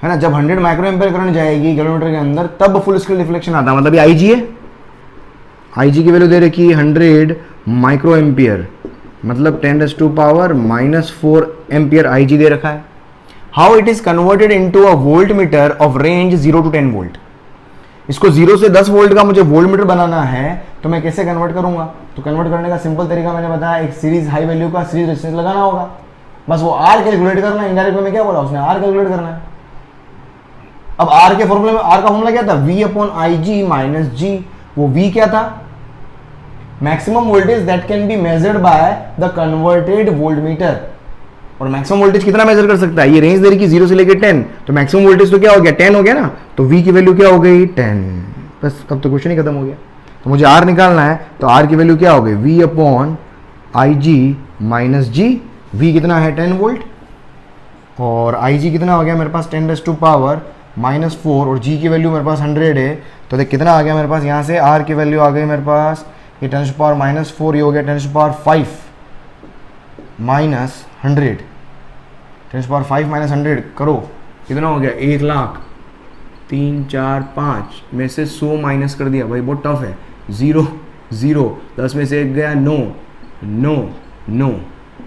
है ना। जब 100 माइक्रोएम्पियर करंट जाएगी गैल्वेनोमीटर के अंदर तब फुल स्केल डिफ्लेक्शन आता है, मतलब ये आईजी है, आईजी की वैल्यू दे रखी है 100 माइक्रोएम्पियर, मतलब 10⁻⁻⁴ एम्पियर आईजी दे रखा है। How it is converted into a volt meter of range 0 to 10 volt. इसको 0 से 10 वोल्ट का मुझे वोल्ट मीटर बनाना है, तो मैं कैसे कन्वर्ट करूंगा? तो कन्वर्ट करने का सिंपल तरीका मैंने बताया, एक सीरीज हाई वैल्यू का सीरीज रेजिस्टेंस लगाना होगा, बस वो आर कैलकुलेट करना है। इनडायरेक्ट में क्या बोला उसने? आर कैलकुलेट करना है। अब आर के फॉर्मूले में आर का फॉर्मूला क्या था? V upon I G minus G. वो V क्या था? Maximum voltage that can be measured by the converted volt meter. और मैक्सिमम वोल्टेज कितना मेजर कर सकता है? ये रेंज दे रही कि 0 से लेकर 10, तो मैक्सिमम वोल्टेज तो क्या हो गया? 10 हो गया ना, तो V की वैल्यू क्या हो गई? 10। बस अब तो क्वेश्चन ही खत्म हो गया। तो मुझे R निकालना है, तो R की वैल्यू क्या हो गई? V upon I G minus G. V कितना है? 10 वोल्ट, और आई जी कितना हो गया मेरे पास? 10⁻⁻⁻⁴, और G की वैल्यू मेरे पास 100 है। तो देख कितना आ गया मेरे पास यहाँ से? R की वैल्यू आ गई मेरे पास, ये 10⁻⁻⁴, ये हो गया 10⁻5 माइनस 100। 10⁻5 माइनस 100 करो, कितना हो गया? 1,00,000। 3 4 5 में से 100 माइनस कर दिया, भाई बहुत टफ है। 0 0, 10 में से 1 गया, 9 9 9,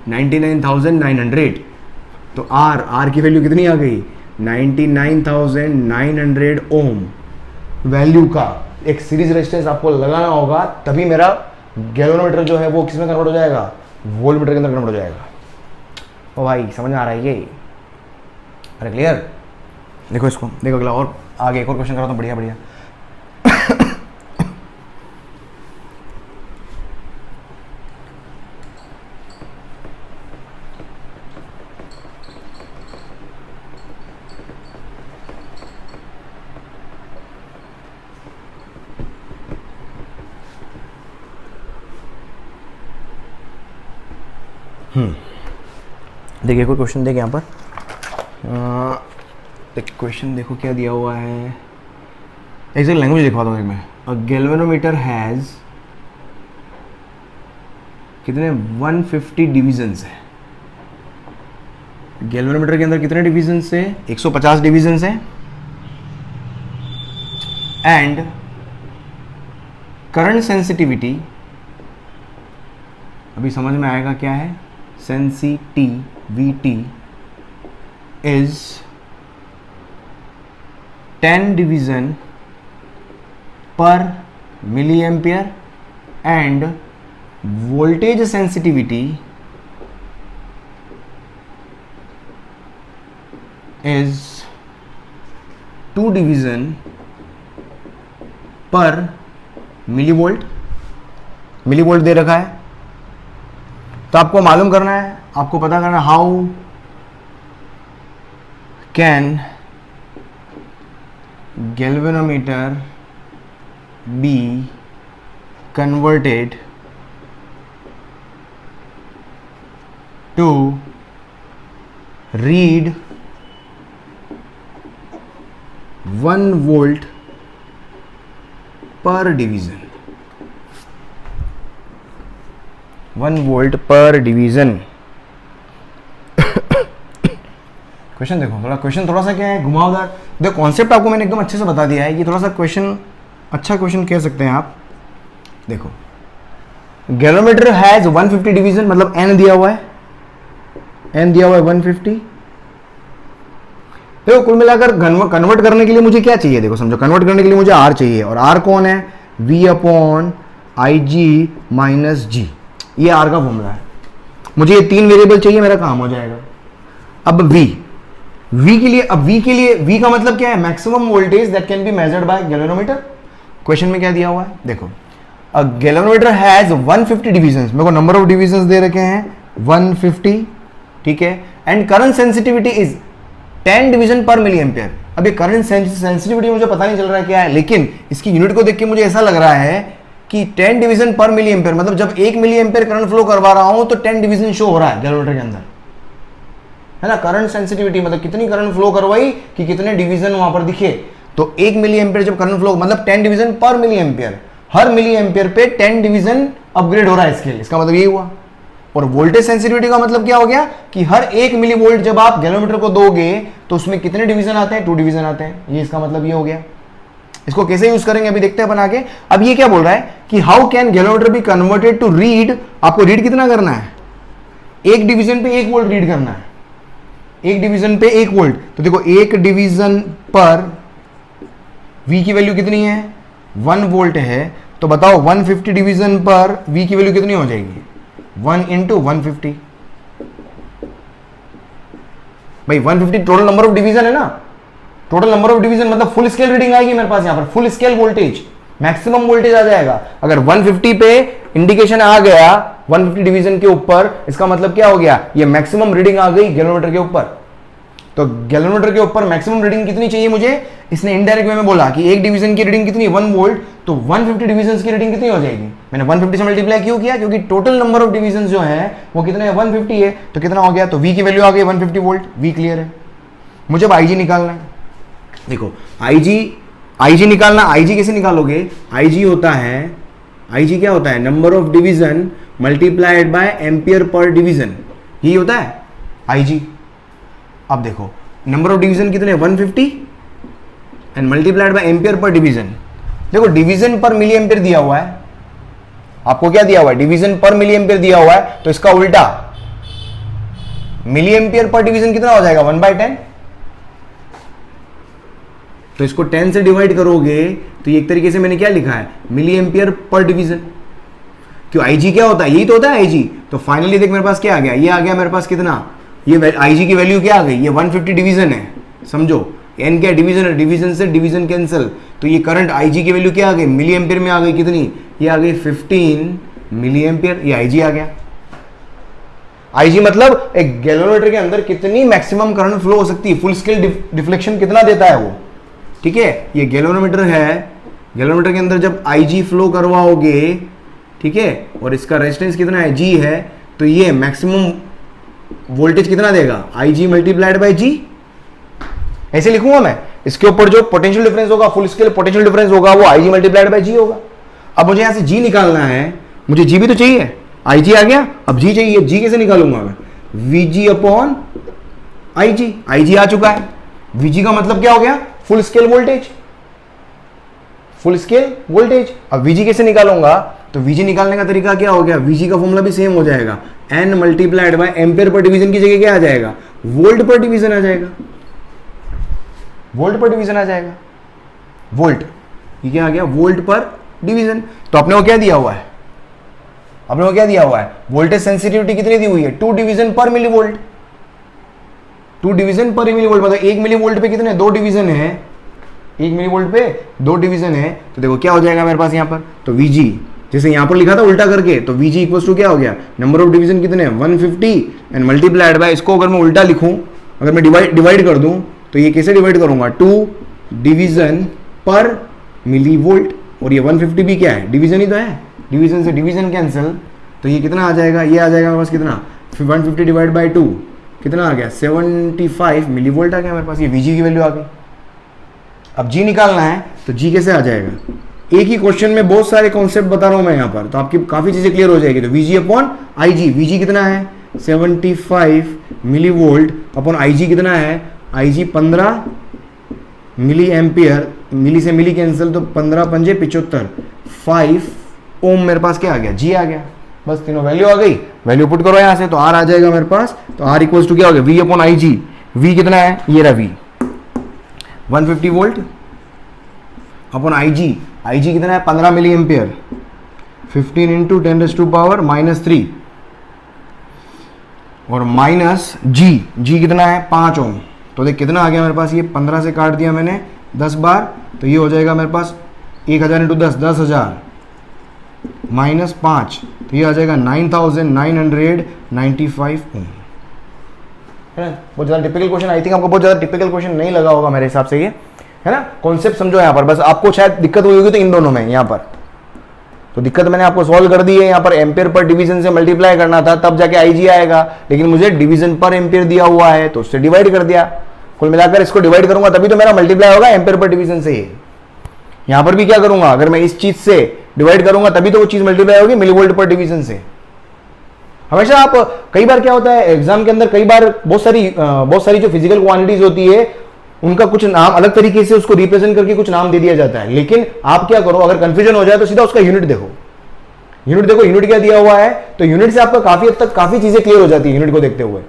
99,900। तो R की वैल्यू कितनी आ गई? 99,900 ओम वैल्यू का एक सीरीज रेजिस्टेंस आपको लगाना होगा, तभी मेरा गैल्वेनोमीटर जो है वो किस में कन्वर्ट हो जाएगा? वोल्ट मीटर के अंदर कन्वर्ट हो जाएगा। ओ भाई समझ में आ रहा है ये? अरे क्लियर? देखो इसको, देखो अगला, और आगे एक और क्वेश्चन कराता हूँ, बढ़िया बढ़िया। देखिए कोई क्वेश्चन देखे यहाँ पर, क्वेश्चन देखो क्या दिया हुआ है। एक्चुअली लैंग्वेज लिखवा दूँ मैं। अ गैल्वेनोमीटर हैज़ कितने? 150 डिविजन्स है। गैल्वेनोमीटर के अंदर कितने डिविजन्स है? 150 डिविजन्स है। एंड करंट सेंसिटिविटी, अभी समझ में आएगा क्या है। सेंसिटिविटी इज 10 डिवीजन पर milliampere, and voltage sensitivity is 2 division पर मिली वोल्ट। मिली वोल्ट दे रखा है, तो आपको मालूम करना है, आपको पता करना how can galvanometer be converted to read 1 volt पर डिवीजन। 1 वोल्ट पर डिवीजन। क्वेश्चन देखो, थोड़ा क्वेश्चन थोड़ा सा क्या है, घुमावदार। देखो कॉन्सेप्ट आपको मैंने एकदम अच्छे से बता दिया है, ये थोड़ा सा क्वेश्चन अच्छा क्वेश्चन कह सकते हैं आप। देखो गैल्वेनोमीटर हैज 150 डिवीजन, मतलब n दिया हुआ है, n दिया हुआ है 150। देखो कुल मिलाकर कन्वर्ट करने के लिए मुझे क्या चाहिए? देखो समझो, कन्वर्ट करने के लिए मुझे R चाहिए, और R कौन है? V upon I G minus G. ये R का फॉर्मूला है। मुझे ये 3 वेरिएबल चाहिए, मेरा काम हो जाएगा। अब V के लिए, अब V के लिए, V का मतलब क्या है? Maximum voltage that can be measured bye galvanometer. Question में क्या दिया हुआ है? देखो अ गैल्वेनोमीटर हैज 150 डिविजन्स, मेरे को नंबर ऑफ डिविजन्स दे रखे हैं 150, ठीक है। And current sensitivity is 10 division पर मिली एम्पियर। अब ये करंट सेंसिटिविटी मुझे पता नहीं चल रहा है क्या है, लेकिन इसकी यूनिट को देख के मुझे ऐसा लग रहा है कि 10 डिवीजन पर मिली एम्पियर, मतलब जब 1 मिली एम्पियर करंट फ्लो करवा रहा हूं तो 10 डिवीजन शो हो रहा है गैल्वेनोमीटर के अंदर, है ना। करंट सेंसिटिविटी मतलब कितनी करंट फ्लो करवाई कि कितने डिवीजन वहां पर दिखे। तो 1 मिली एम्पियर जब करंट फ्लो, मतलब 10 डिवीजन पर मिली एम्पियर, हर मिली एम्पियर पे 10 डिवीजन अपग्रेड हो रहा है स्केल, इसका मतलब यही हुआ। और वोल्टेज सेंसिटिविटी का मतलब क्या हो गया कि हर 1 मिली वोल्ट जब आप गैल्वेनोमीटर को दोगे तो उसमें कितने डिवीजन आते हैं? 2 डिवीजन आते हैं। ये इसका मतलब ये हो गया। इसको कैसे यूज करेंगे अभी देखते हैं अपन आगे। अब ये क्या बोल रहा है कि how can galvanometer be converted to read. आपको रीड कितना करना है? 1 डिवीजन पे 1 वोल्ट रीड करना है। एक डिवीजन पे 1 वोल्ट, तो देखो एक डिवीजन पर V की वैल्यू कितनी है, 1 वोल्ट है, तो बताओ 150 डिवीजन पर V की वैल्यू कितनी हो जाएगी, 1 इंटू 150। भाई 150 टोटल नंबर ऑफ डिवीजन है ना, टोटल नंबर ऑफ डिवीजन मतलब फुल स्केल रीडिंग आएगी मेरे पास, यहां पर full scale voltage, maximum voltage आ जाएगा। अगर 150 पे इंडिकेशन आ गया 150 डिवीजन के ऊपर, इसका मतलब क्या हो गया, ये मैक्सिमम रीडिंग आ गई गैल्वेनोमीटर के ऊपर। तो गैल्वेनोमीटर के ऊपर मैक्सिमम रीडिंग कितनी चाहिए मुझे, इसने इनडायरेक्ट वे में बोला कि एक डिवीजन की रीडिंग कितनी, 1 वोल्ट, तो 150 डिवीजन की रीडिंग कितनी हो जाएगी, मैंने 150 से मल्टीप्लाई क्यों किया, क्योंकि टोटल नंबर ऑफ डिवीजन जो है वो कितने है, 150 है, तो कितना हो गया, तो V की वैल्यू आ गई 150 वोल्ट, V क्लियर है। मुझे अब IG निकालना है। देखो IG निकालना, IG कैसे निकालोगे, IG होता है, IG क्या होता है, number of division multiplied by ampere per division, यही होता है IG। अब देखो नंबर ऑफ डिवीजन कितने, 150 and multiplied bye ampere per division. देखो डिवीजन पर मिली एम्पियर दिया हुआ है, आपको क्या दिया हुआ है, डिवीजन पर मिली एम्पियर दिया हुआ है, तो इसका उल्टा मिली एम्पियर पर डिवीजन कितना हो जाएगा, 1/10। तो इसको 10 से डिवाइड करोगे तो ये एक तरीके से मैंने क्या लिखा है, मिली एम्पियर पर डिवीजन। क्यों, IG क्या होता है, यही तो होता है IG। तो फाइनली देख मेरे पास क्या आ गया, ये आ गया मेरे पास कितना, ये IG की वैल्यू क्या आ गई, ये 150 डिवीजन है, समझो n क्या डिवीजन है, डिवीजन से डिवीजन कैंसिल, तो ये करंट IG की वैल्यू क्या आ गई, मिली एम्पियर में आ गई, कितनी, ये आ गई 15 मिली एम्पियर, ये IG आ गया। IG मतलब एक गैल्वेनोमीटर के अंदर कितनी मैक्सिमम करंट फ्लो हो सकती है, फुल स्केल डिफ्लेक्शन कितना देता है वो, ठीक है। ये गैल्वेनोमीटर है, गैल्वेनोमीटर के अंदर जब IG फ्लो करवाओगे, ठीक है, और इसका रेजिस्टेंस कितना है, G है, तो ये मैक्सिमम वोल्टेज कितना देगा, IG मल्टीप्लाइड बाय G, ऐसे लिखूंगा मैं। इसके ऊपर जो पोटेंशियल डिफरेंस होगा, फुल स्केल पोटेंशियल डिफरेंस होगा, वो IG मल्टीप्लाइड बाय G होगा। अब मुझे यहां से G निकालना है, मुझे G भी तो चाहिए, IG आ गया, अब G चाहिए, G कैसे निकालूंगा मैं, VG अपॉन IG आ चुका है। VG का मतलब क्या हो गया, full scale voltage, full scale voltage. अब VG कैसे निकालूंगा, तो VG निकालने का तरीका क्या हो गया, VG का फॉर्मूला भी सेम हो जाएगा, N multiplied by ampere per division की जगह क्या आ जाएगा, वोल्ट पर डिवीजन आ जाएगा, वोल्ट पर डिवीजन आ जाएगा, वोल्ट, ये क्या आ गया, वोल्ट पर डिवीजन। तो अपने को क्या दिया हुआ है, अपने को क्या दिया हुआ है, वोल्टेज सेंसिटिविटी कितनी दी हुई है, 2 डिवीजन पर मिली वोल्ट, 2 डिवीजन पर मिली वोल्ट, मतलब 1 मिली वोल्ट पे कितने, 2 डिवीजन है, 1 मिली वोल्ट पे 2 डिवीजन है। तो देखो क्या हो जाएगा मेरे पास यहाँ पर, तो VG जैसे यहाँ पर लिखा था उल्टा करके, तो VG इक्वल टू क्या हो गया, नंबर ऑफ डिवीजन कितने, 150 एंड मल्टीप्लाइड बाय, इसको अगर मैं उल्टा लिखूं, अगर मैं डिवाइड कर दूं, तो ये कैसे डिवाइड करूंगा, 2 डिवीजन पर मिली वोल्ट, और ये 150 भी क्या है, डिवीजन ही तो है, डिवीजन से डिवीजन कैंसिल, तो ये कितना आ जाएगा, ये आ जाएगा मेरे पास कितना, 150 डिवाइड बाय 2 कितना आ गया, 75 मिली वोल्ट आ गया मेरे पास, ये VG की वैल्यू आ गई। अब G निकालना है, तो G कैसे आ जाएगा, एक ही क्वेश्चन में बहुत सारे कॉन्सेप्ट बता रहा हूं मैं यहाँ पर, तो आपकी काफी चीजें क्लियर हो जाएगी। तो VG अपॉन IG, VG कितना है 75 मिली वोल्ट अपॉन IG कितना है, IG 15 मिली एम्पियर, मिली से मिली कैंसिल, तो 15 पंजे 75, 5 ओम मेरे पास क्या आ गया, G आ गया। बस तीनों वैल्यू आ गई, वैल्यू पुट करो यहाँ से, तो R आ जाएगा मेरे पास। तो R इक्वल्स टू क्या हो गया, V अपॉन IG, V कितना है, ये रहा V 150 वोल्ट अपॉन IG कितना है 15 मिली एम्पियर, 15 इंटू 10⁻³ और माइनस G कितना है 5 ओम। तो देख कितना आ गया मेरे पास, ये 15 से काट दिया मैंने 10 बार, तो ये हो जाएगा मेरे पास 1000 इंटू 10, 10,000 माइनस 5, तो ये आ जाएगा 9995 ओम। है ना, बहुत ज़्यादा टिपिकल क्वेश्चन, आई थिंक आपको बहुत ज़्यादा टिपिकल क्वेश्चन नहीं लगा होगा मेरे हिसाब से, ये है ना। कॉन्सेप्ट समझो यहाँ पर, बस आपको शायद दिक्कत हुई होगी तो इन दोनों में, यहाँ पर तो दिक्कत मैंने आपको सॉल्व कर दी है। यहाँ पर एम्पियर पर डिवीजन से मल्टीप्लाई करना था, तब जाके IG आएगा, लेकिन मुझे डिवीजन पर एम्पियर दिया हुआ है तो उससे डिवाइड कर दिया। कुल मिलाकर इसको डिवाइड करूंगा तभी तो मेरा मल्टीप्लाई होगा एम्पियर पर डिवीजन से। यहाँ पर भी क्या करूंगा, अगर मैं इस चीज से डिवाइड करूंगा तभी तो वो चीज मल्टीप्लाई होगी मिलीवोल्ट पर डिवीजन से। हमेशा आप, कई बार क्या होता है एग्जाम के अंदर, कई बार बहुत सारी जो फिजिकल क्वांटिटीज होती है उनका कुछ नाम अलग तरीके से उसको रिप्रेजेंट करके कुछ नाम दे दिया जाता है। लेकिन आप क्या करो, अगर कंफ्यूजन हो जाए तो सीधा उसका यूनिट देखो, यूनिट क्या दिया हुआ है, तो यूनिट से आपका काफी हद तक काफी चीजें क्लियर हो जाती है यूनिट को देखते हुए।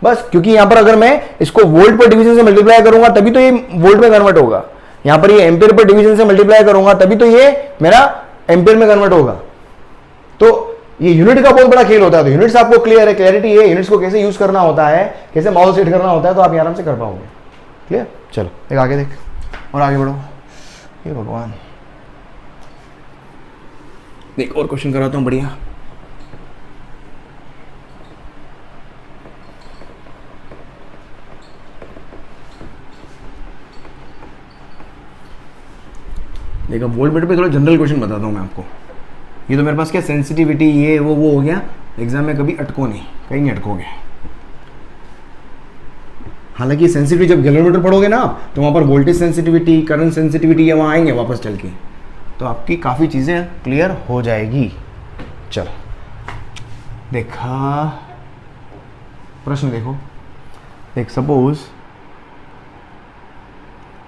बस, क्योंकि यहां पर अगर मैं इसको वोल्ट पर डिवीजन से मल्टीप्लाई करूंगा तभी तो ये वोल्ट में कन्वर्ट होगा, यहां पर ये एम्पियर पर डिवीजन से मल्टीप्लाई करूंगा तभी तो ये मेरा एम्पियर में कन्वर्ट होगा। तो ये यूनिट का बहुत बड़ा खेल होता है। तो यूनिट्स आपको क्लियर है, क्लैरिटी है, यूनिट्स को कैसे यूज करना होता है, कैसे माउस सेट करना होता है, तो आप आराम से कर पाओगे। क्लियर? चलो एक आगे देख और आगे बढ़ो। ये भगवान, एक और क्वेश्चन कराता हूं बढ़िया। देखो वोल्ट मीटर पे थोड़ा जनरल क्वेश्चन बताता हूँ मैं आपको। ये तो मेरे पास क्या सेंसिटिविटी ये वो हो गया, एग्जाम में कभी अटको नहीं, कहीं नहीं अटकोगे। हालांकि सेंसिटिविटी जब गैलोमीटर पढ़ोगे ना आप, तो वहाँ पर वोल्टेज सेंसिटिविटी, करंट सेंसिटिविटी ये वहाँ आएंगे वापस चल के, तो आपकी काफ़ी चीज़ें क्लियर हो जाएगी। चल देखा प्रश्न देखो, एक सपोज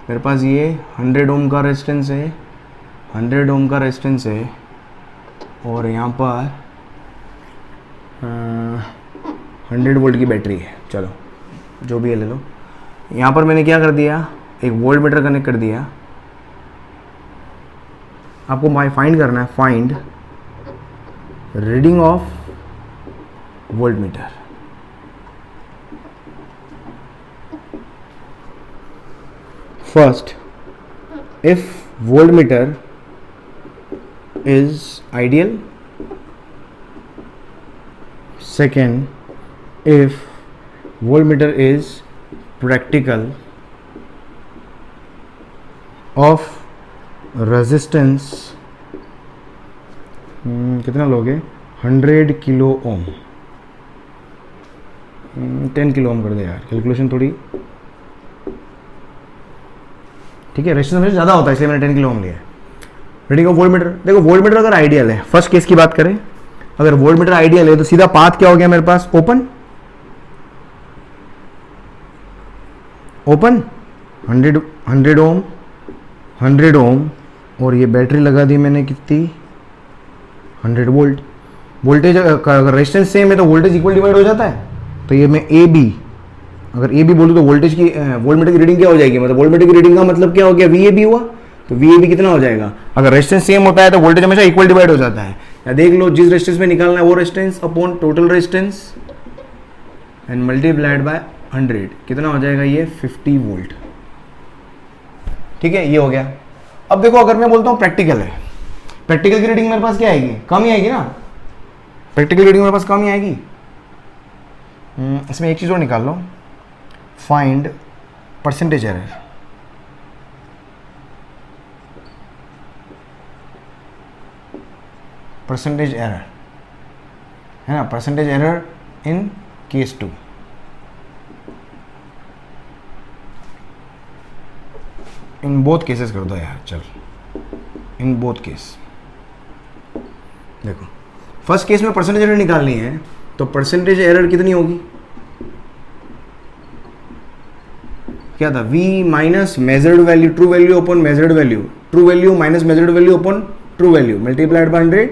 मेरे पास ये 100 ओम का रेजिस्टेंस है, 100 ओम का रेजिस्टेंस है, और यहाँ पर 100 वोल्ट की बैटरी है। चलो जो भी है ले लो। यहाँ पर मैंने क्या कर दिया, एक वोल्ट मीटर कनेक्ट कर दिया। आपको फाइंड करना है, find reading of volt meter. First, if voltmeter is ideal. Second, if voltmeter is practical, of resistance कितना लोगे, 100 किलो ओम, 10 किलो ओम कर दे यार, कैलकुलेशन थोड़ी ठीक है, रेजिस्टेंस में ज़्यादा होता है इसलिए मैंने 10 किलो ओम लिया है। रीडिंग ऑफ वोल्ट मीटर, देखो वोल्ट मीटर अगर आइडियल है, फर्स्ट केस की बात करें, अगर वोल्ट मीटर आइडियल है तो सीधा पाथ क्या हो गया मेरे पास, ओपन, ओपन 100 ओम, 100 ओम, और ये बैटरी लगा दी मैंने कितनी, 100 वोल्ट। वोल्टेज अगर रेजिस्टेंस सेम है तो वोल्टेज इक्वल डिवाइड हो जाता है। तो ये मैं ए बी, अगर ए बी बोलूँ तो वोल्टेज की वोल्ट मीटर की रीडिंग क्या हो जाएगी, मतलब वोल्ट मीटर की रीडिंग का मतलब क्या हो गया, वी ए बी हुआ। तो वी ए बी कितना हो जाएगा, अगर रेजिस्टेंस सेम होता है तो वोल्टेज हमेशा इक्वल डिवाइड हो जाता है। या देख लो जिस रेजिस्टेंस में निकालना है वो resistance upon total resistance and multiplied bye 100, कितना हो जाएगा ये 50 वोल्ट। ठीक है, ये हो गया। अब देखो अगर मैं बोलता हूँ प्रैक्टिकल है, प्रैक्टिकल की रीडिंग मेरे पास क्या आएगी, कम ही आएगी ना, प्रैक्टिकल रीडिंग मेरे पास कम ही आएगी। इसमें एक चीज़ और निकाल लो, find percentage error. Percentage error है ना, percentage error in case 2। In both cases कर दो यार, चल इन बोथ केस। देखो फर्स्ट केस में परसेंटेज एरर निकालनी है, तो परसेंटेज एरर कितनी होगी, क्या था, v minus measured value, true value upon measured value, true value minus measured value upon true value multiplied by 100।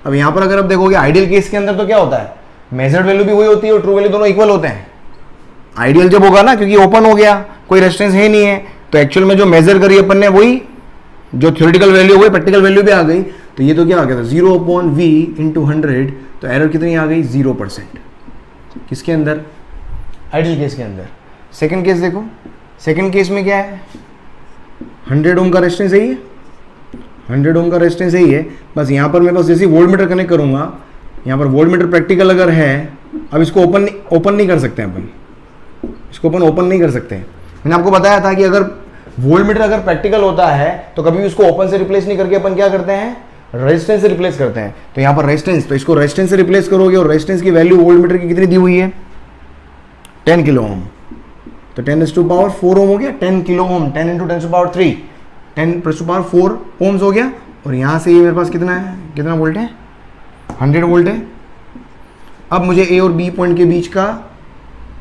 अब यहाँ पर अगर आप देखोगे आइडियल केस के अंदर तो क्या होता है, मेजर्ड वैल्यू भी वही होती है और ट्रू वैल्यू दोनों इक्वल होते हैं। आइडियल जब होगा ना, क्योंकि ओपन हो गया, कोई रेजिस्टेंस है नहीं है, तो एक्चुअल में जो मेजर करी अपन ने वही जो थ्योरेटिकल वैल्यू हुई, प्रैक्टिकल वैल्यू भी आ गई। तो ये तो क्या आ गया था 0 अपॉन वी इंटू 100, तो एरर कितनी आ गई 0%। किसके अंदर, आइडियल केस के अंदर। सेकेंड केस देखो, सेकेंड केस में क्या है, 100 ओम का रेजिस्टेंस यही है, 100 ओम का रेजिस्टेंस यही है। बस यहाँ पर मैं बस जैसे वोल्ट मीटर कनेक्ट करूँगा, यहाँ पर वोल्ट मीटर प्रैक्टिकल अगर है, अब इसको ओपन नहीं कर सकते अपन, इसको अपन ओपन नहीं कर सकते। मैंने आपको बताया था कि अगर वोल्ट मीटर अगर प्रैक्टिकल होता है तो कभी भी उसको ओपन से रिप्लेस नहीं करके अपन क्या करते हैं, रेजिस्टेंस से रिप्लेस करते हैं। तो यहाँ पर रेजिस्टेंस, तो इसको रेजिस्टेंस से रिप्लेस करोगे, और रेजिस्टेंस की वैल्यू वोल्ट मीटर की कितनी दी हुई है 10 किलो ओम, तो 10⁴ ओम हो गया, 10 किलो ओम, 10 इंटू 10⁻3, 10⁴ ओम्स हो गया। और यहाँ से ये मेरे पास कितना है, कितना वोल्ट है, 100 वोल्ट है। अब मुझे ए और बी पॉइंट के बीच का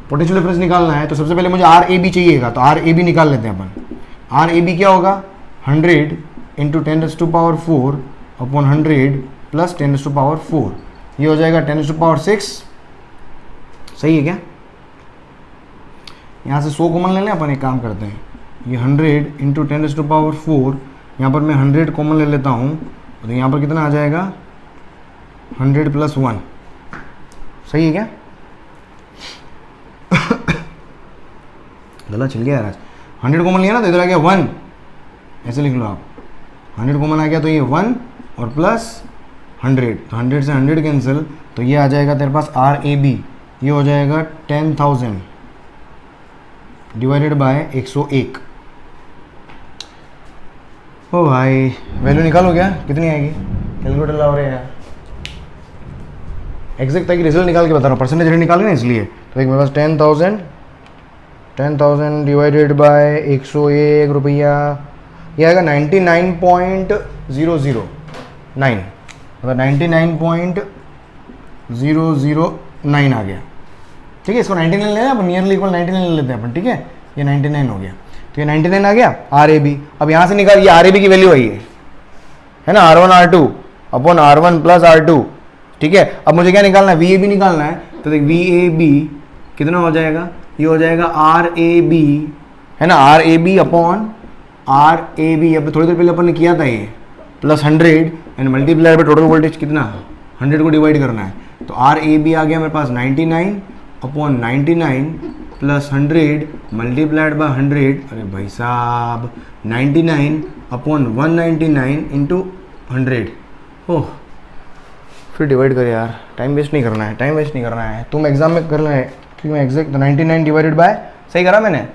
पोटेंशियल डिफरेंस निकालना है, तो सबसे पहले मुझे आर ए बी चाहिएगा, तो आर ए बी निकाल लेते हैं अपन। आर ए बी क्या होगा, 100 इंटू 10⁴ अपॉन 100 प्लस 10⁴, ये हो जाएगा 10⁻6। सही है क्या, यहाँ से 100 कॉमन ले लें अपन, एक काम करते हैं, ये 100 इंटू 10⁴, यहाँ पर मैं 100 कॉमन ले लेता हूँ, तो यहाँ पर कितना आ जाएगा 100 + 1, सही है क्या? गला चल गया यार आज। 100 कॉमन लिया ना तो इधर आ गया 1, ऐसे लिख लो आप, 100 कॉमन आ गया तो ये 1 और प्लस 100, तो 100 से 100 कैंसिल, तो ये आ जाएगा तेरे पास RAB, ये हो जाएगा 10,000 डिवाइडेड बाय 101। ओ भाई वैल्यू निकालो क्या, कितनी आएगी? कैलकुलेटर लाओ रे यार, एग्जैक्ट ताकि रिजल्ट निकाल के बता रहा हूँ, परसेंटेज रेट निकाल ना इसलिए। तो एक मेरे पास 10,000 डिवाइडेड बाय 101 रुपया, ये आएगा 99.009, मतलब 99.009 आ गया। ठीक है, इसको 99 ले लें अपन, नियरली इक्वल 99 ले लेते हैं अपन, ठीक है, ये 99 हो गया, तो ये 99 आ गया RAB। अब यहाँ से निकाल, ये RAB की वैल्यू आई है ना, R1 R2 upon R1 + R2, ठीक है। अब मुझे क्या निकालना है, VAB निकालना है, तो देख VAB कितना हो जाएगा, ये हो जाएगा RAB, है ना, RAB अपॉन RAB, अब थोड़ी देर पहले अपन ने किया था ये, plus 100 and multiply by total voltage कितना, 100 को डिवाइड करना है, तो RAB आ गया मेरे पास 99 अपॉन 99 प्लस 100 मल्टीप्लाइड बाय 100, अरे भाई साहब 99 अपॉन 199 इंटू 100, ओह फिर डिवाइड कर यार, टाइम वेस्ट नहीं करना है, टाइम वेस्ट नहीं करना है, तुम एग्जाम में करना है क्योंकि मैं एग्जैक्ट 99 डिवाइडेड बाय, सही करा मैंने,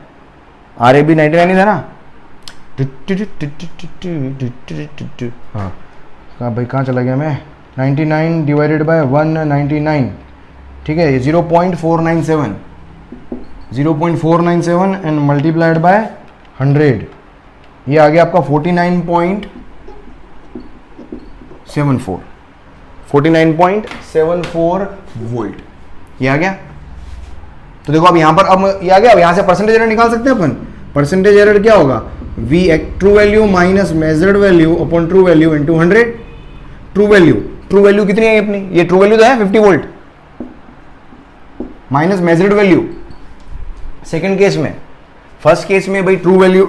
RAB 99 ही था ना, हाँ कहाँ भाई, कहाँ चला गया मैं, 99 डिवाइडेड बाय 199, ठीक है, 0.497 एंड मल्टीप्लाइड बाय 100, ये आ गया आपका 49.74 वोल्ट, ये आ गया। तो देखो अब यहाँ पर, अब ये आ गया, अब यहाँ से परसेंटेज एरर निकाल सकते हैं अपन। परसेंटेज एरर क्या होगा, true value minus measured value upon true value into 100। True value कितनी है अपनी, ये ट्रू वैल्यू तो है 50 volt, minus measured value second case में। फर्स्ट केस में भाई ट्रू वैल्यू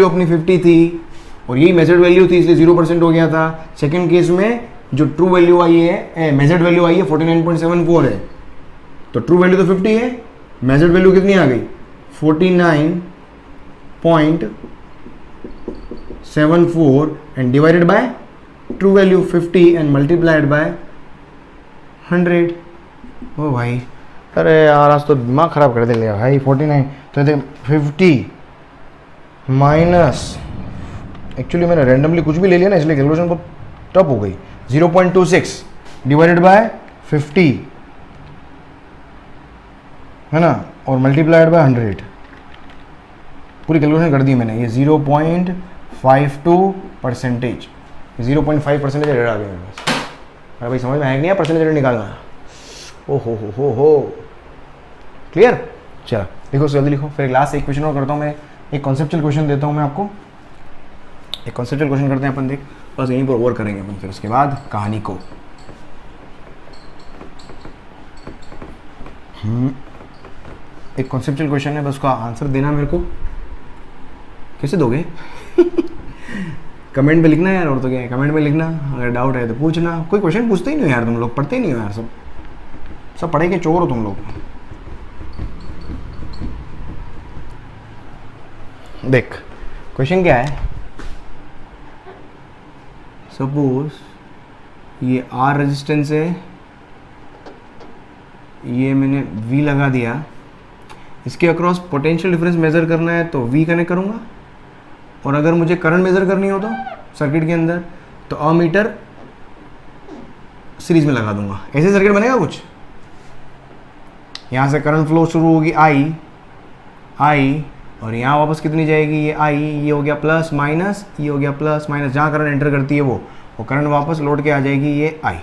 अपनी 50 थी और यही मेजर्ड वैल्यू थी, इसलिए 0% हो गया था। सेकंड केस में जो ट्रू वैल्यू आई है, मेजर्ड वैल्यू आई है 49.74 है, तो ट्रू वैल्यू तो 50 है, मेजर्ड वैल्यू कितनी आ गई 49.74 and divided by true value 50 and multiplied bye 100। ओ भाई अरे यार आज तो दिमाग खराब कर दे लिया भाई। 49 तो देख 50 माइनस, एक्चुअली मैंने रैंडमली कुछ भी ले लिया ना इसलिए कैलकुलेशन बहुत टफ हो गई। 0.26 डिवाइडेड बाय 50 है ना, और मल्टीप्लाइड बाय 100, पूरी कैलकुलेशन कर दी मैंने। ये 0.52%, 0.5% एरर आ गया मेरे पास। अरे भाई समझ में आया नहीं है परसेंटेज एरर निकालना। ओ हो क्लियर। चलो देखो जल्दी लिखो, फिर लास्ट एक क्वेश्चन और करता हूँ मैं, एक कॉन्सेप्चुअल क्वेश्चन देता हूँ मैं आपको। एक कॉन्सेप्चुअल क्वेश्चन करते हैं अपन, देख बस यहीं पर ओवर करेंगे अपन, फिर उसके बाद कहानी को। एक कॉन्सेप्चुअल क्वेश्चन है, बस उसका आंसर देना मेरे को। कैसे दोगे? कमेंट में लिखना यार, और तो क्या है, कमेंट में लिखना, अगर डाउट है तो पूछना। कोई क्वेश्चन पूछते ही नहीं हो यार तुम लोग, पढ़ते ही नहीं हो यार, सब पढ़े के चोर हो तुम लोग। देख क्वेश्चन क्या है, सपोज ये R रेजिस्टेंस है, ये मैंने V लगा दिया, इसके अक्रॉस पोटेंशियल डिफरेंस मेजर करना है तो V कनेक्ट करूंगा, और अगर मुझे करंट मेजर करनी हो तो सर्किट के अंदर तो अमीटर सीरीज में लगा दूंगा। ऐसे सर्किट बनेगा कुछ। यहाँ से करंट फ्लो शुरू होगी I और यहाँ वापस कितनी जाएगी ये I, ये हो गया प्लस माइनस, ये हो गया प्लस माइनस, जहाँ करंट एंटर करती है वो करंट वापस लौट के आ जाएगी ये I।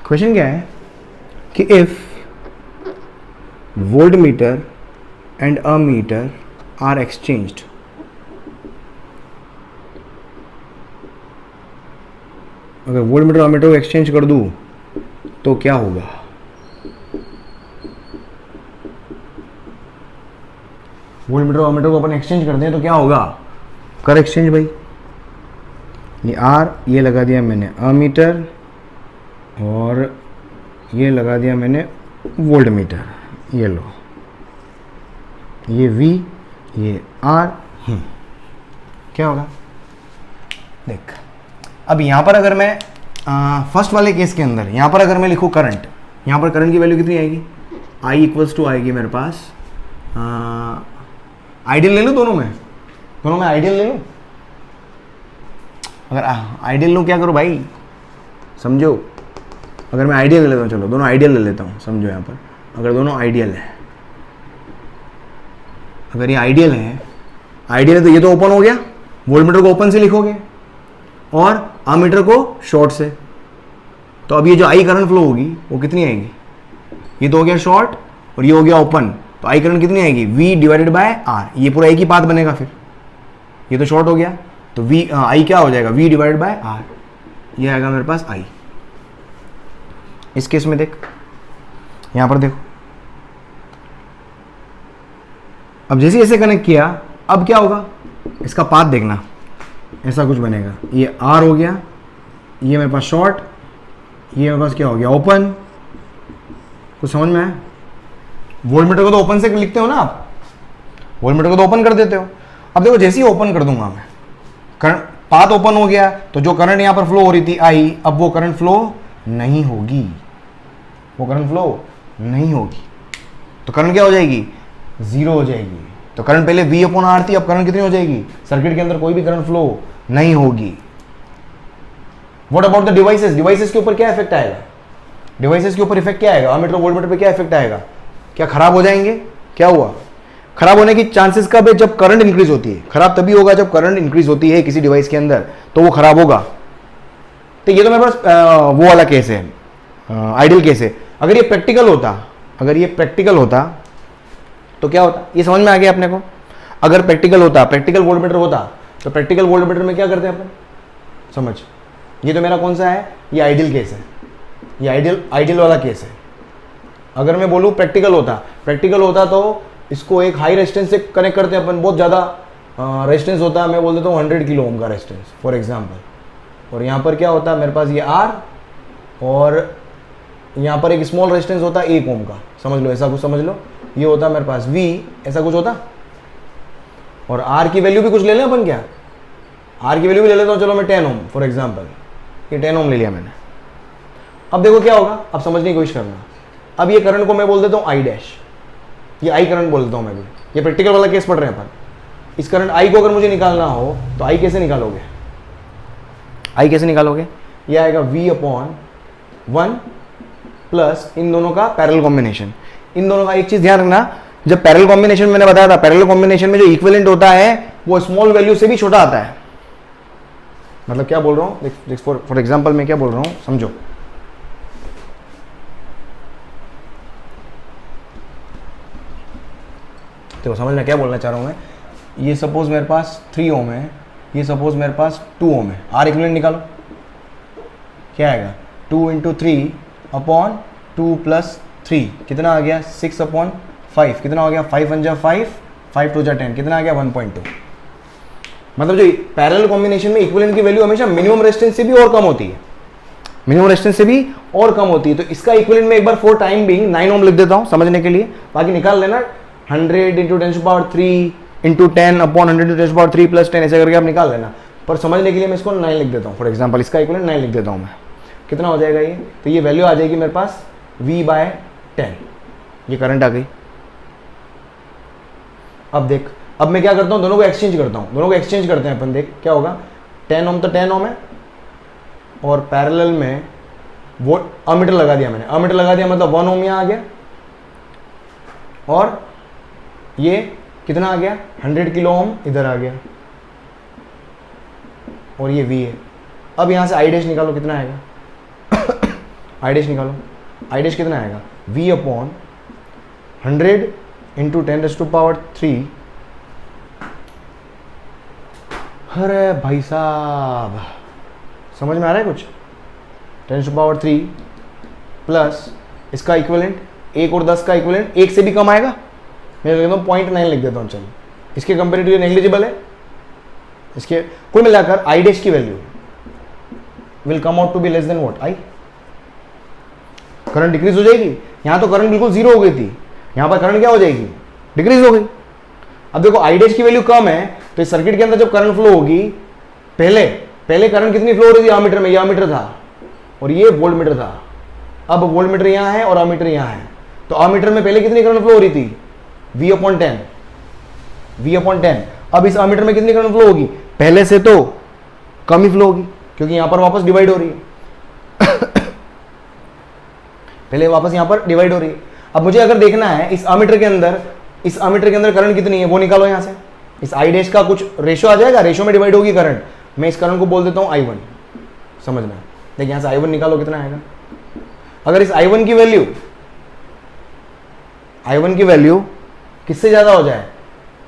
क्वेश्चन क्या है कि if voltmeter and ammeter are exchanged, अगर वोल्ट मीटर अमीटर को एक्सचेंज कर दूं तो क्या होगा। वोल्ट मीटर और मीटर को अपन एक्सचेंज करते हैं तो क्या होगा, कर एक्सचेंज भाई। ये आर, ये लगा दिया मैंने अमीटर, और ये लगा दिया मैंने वोल्ट मीटर, ये लो, ये वी, ये आर। क्या होगा देख, अब यहाँ पर अगर मैं फर्स्ट वाले केस के अंदर यहाँ पर अगर मैं लिखूँ करंट, यहाँ पर करंट की वैल्यू कितनी आएगी, आई इक्वल्स टू आएगी मेरे पास, आइडियल ले लूँ दोनों में आइडियल ले लूँ। अगर आइडियल लूँ क्या करूँ भाई, समझो, अगर मैं आइडियल ले लेता हूँ, चलो दोनों आइडियल ले लेता हूँ, समझो यहाँ पर अगर दोनों आइडियल है, अगर ये आइडियल है तो ये तो ओपन हो गया, वोल्ट मीटर को ओपन से लिखोगे और अमीटर को शॉर्ट से, तो अब ये जो आई करंट फ्लो होगी वो कितनी आएगी, ये तो हो गया शॉर्ट और ये हो गया ओपन, तो आई करंट कितनी आएगी, V डिवाइडेड बाय R, ये पूरा एक ही पाथ बनेगा, फिर ये तो शॉर्ट हो गया तो आई क्या हो जाएगा, V डिवाइडेड बाय R, ये आएगा मेरे पास आई। इस केस में देख, यहां पर देखो, अब जैसे ऐसे कनेक्ट किया, अब क्या होगा, इसका पाथ देखना, ऐसा कुछ बनेगा, ये R हो गया, ये मेरे पास शॉर्ट, ये मेरे पास क्या हो गया ओपन। कुछ समझ में आया, वोल्ट मीटर को तो ओपन से लिखते हो ना आप, वोल्ट मीटर को तो ओपन कर देते हो। अब देखो जैसे ही ओपन कर दूंगा मैं, करंट पाथ ओपन हो गया, तो जो करंट यहां पर फ्लो हो रही थी आई, अब वो करंट फ्लो नहीं होगी, वो करंट फ्लो नहीं होगी, तो करंट क्या हो जाएगी, जीरो हो जाएगी। तो करंट पहले V अपॉन R थी, अब करंट कितनी हो जाएगी, सर्किट के अंदर कोई भी करंट फ्लो नहीं होगी। What about the devices, devices के ऊपर क्या इफेक्ट आएगा, डिवाइसेस के ऊपर इफेक्ट क्या आएगा, अमीटर वोल्ट मीटर पे क्या इफेक्ट आएगा, क्या खराब हो जाएंगे, क्या हुआ, खराब होने की चांसेस कब है, जब करंट इंक्रीज होती है। खराब तभी होगा जब करंट इंक्रीज होती है किसी डिवाइस के अंदर, तो वो खराब होगा। तो ये तो मेरे पास वो वाला केस है, आइडियल केस है। अगर ये प्रैक्टिकल होता, अगर ये प्रैक्टिकल होता तो क्या होता, ये समझ में आ गया अपने को। अगर प्रैक्टिकल होता, प्रैक्टिकल वोल्ट मीटर होता, तो प्रैक्टिकल वोल्ट मीटर में क्या करते हैं अपन, समझ, ये तो मेरा कौन सा है, ये आइडियल केस है, ये आइडियल वाला केस है। अगर मैं बोलूँ प्रैक्टिकल होता तो इसको एक हाई रेजिस्टेंस से कनेक्ट करते हैं अपन, बहुत ज़्यादा रेजिस्टेंस होता है, मैं बोल देता हूँ 100 किलो ओम का रेजिस्टेंस फॉर एग्जांपल, और यहाँ पर क्या होता है मेरे पास ये R, और यहाँ पर एक स्मॉल रेजिस्टेंस होता है 1 ओम का, समझ लो, ऐसा कुछ समझ लो। ये होता है मेरे पास V, ऐसा कुछ होता, और R की वैल्यू भी कुछ ले लें अपन, क्या R की वैल्यू भी ले लेता हूँ, चलो मैं 10 ओम फॉर एग्जांपल, ये 10 ओम ले लिया मैंने। अब देखो क्या होगा, अब समझने की कोशिश करना। अब ये करंट को मैं बोल देता हूँ I डैश, ये I करंट बोल देता हूँ मैं भी, ये प्रैक्टिकल वाला केस पढ़ रहे हैं अपन। इस करंट I को अगर मुझे निकालना हो तो I कैसे निकालोगे, I कैसे निकालोगे, ये आएगा V अपॉन 1 प्लस इन दोनों का पैरेलल कॉम्बिनेशन। इन दोनों का एक चीज ध्यान रखना, जब पैरेलल कॉम्बिनेशन मैंने बताया था, पैरेलल कॉम्बिनेशन में जो इक्विवेलेंट होता है वो स्मॉल वैल्यू से भी छोटा आता है। मतलब क्या बोल रहा हूं, फॉर एग्जांपल मैं क्या बोल रहा हूं समझो, तो समझ में क्या बोलना चाह रहा हूं मैं। ये सपोज मेरे पास 3 ओम है, ये सपोज मेरे पास 2 ओम है, आर इक्विवेलेंट निकालो, क्या आएगा 2 इंटू 3 अपॉन 2 प्लस 3 कितना आ गया 6 अपॉन 5, कितना हो गया 5 1 जा 5, 5 2 जा 10, कितना आ गया 1.2। मतलब जो पैरेलल कॉम्बिनेशन में इक्विवेलेंट की वैल्यू हमेशा मिनिमम रेजिस्टेंस से भी और कम होती है, मिनिमम रेजिस्टेंस से भी और कम होती है। तो इसका इक्विवेलेंट में एक बार फॉर टाइम बीइंग 9 ओम लिख देता हूं समझने के लिए, बाकी निकाल लेना 100 into 10³ into 10 upon 100 into 10³ plus 10 ऐसे करके आप निकाल लेना। पर समझने के लिए मैं इसको 9 लिख देता हूँ, फॉर एग्जाम्पल इसका इक्विवेलेंट 9 लिख देता हूँ मैं। कितना हो जाएगा ये, तो ये वैल्यू आ जाएगी मेरे पास V/10, ये करंट आ गई। अब देख, अब मैं क्या करता हूँ, दोनों को एक्सचेंज करता हूँ, दोनों को एक्सचेंज करते हैं अपन, देख क्या होगा 10 ओम तो 10 ओम है, और पैरेलल में वो अमीटर लगा दिया मैंने, अमीटर लगा दिया मतलब 1 ओम यहाँ आ गया, और ये कितना आ गया 100 किलो ओम इधर आ गया, और ये V है। अब यहाँ से आई डैश निकालो, कितना आएगा आई डैश निकालो, आई डैश कितना आएगा V अपॉन 100 इंटू 10⁻3। अरे भाई साहब समझ में आ रहा है कुछ, 10⁻3 प्लस इसका इक्विवेलेंट 1 और 10 का इक्विवेलेंट 1 से भी कम आएगा, मैं लिख देता हूँ 0.9 लिख देता हूँ, चलो इसके कंपेरेटिव नेग्लिजिबल है। इसके कुल मिलाकर आई डैश की value will come out to be less than what I. Current decrease हो जाएगी। यहां तो करंट बिल्कुल जीरो हो गई थी, यहां पर करंट क्या हो जाएगी, डिक्रीज हो गई। अब देखो आई डैश की वैल्यू कम है तो इस सर्किट के अंदर जब करंट फ्लो होगी, पहले करंट कितनी फ्लो हो रही थी आमीटर में, ये आमीटर था और ये वोल्टमीटर था। अब वोल्टमीटर यहां है और आमीटर यहां है, तो आमीटर में पहले कितनी करंट फ्लो हो रही थी, V/10, V/10। अब इस आमीटर में कितनी करंट फ्लो होगी, पहले से तो कम ही फ्लो होगी क्योंकि यहां पर वापस डिवाइड हो रही है पहले वापस यहां पर डिवाइड हो रही है। अब मुझे अगर देखना है इस आमीटर के अंदर करंट कितनी है वो निकालो यहां से। इस आई डैश का कुछ रेशो आ जाएगा, रेशो में डिवाइड होगी करंट। मैं इस करंट को बोल देता हूं I1, समझना। देखिए यहां से I1 निकालो कितना आएगा। अगर इस I1 की वैल्यू किससे ज्यादा हो जाए,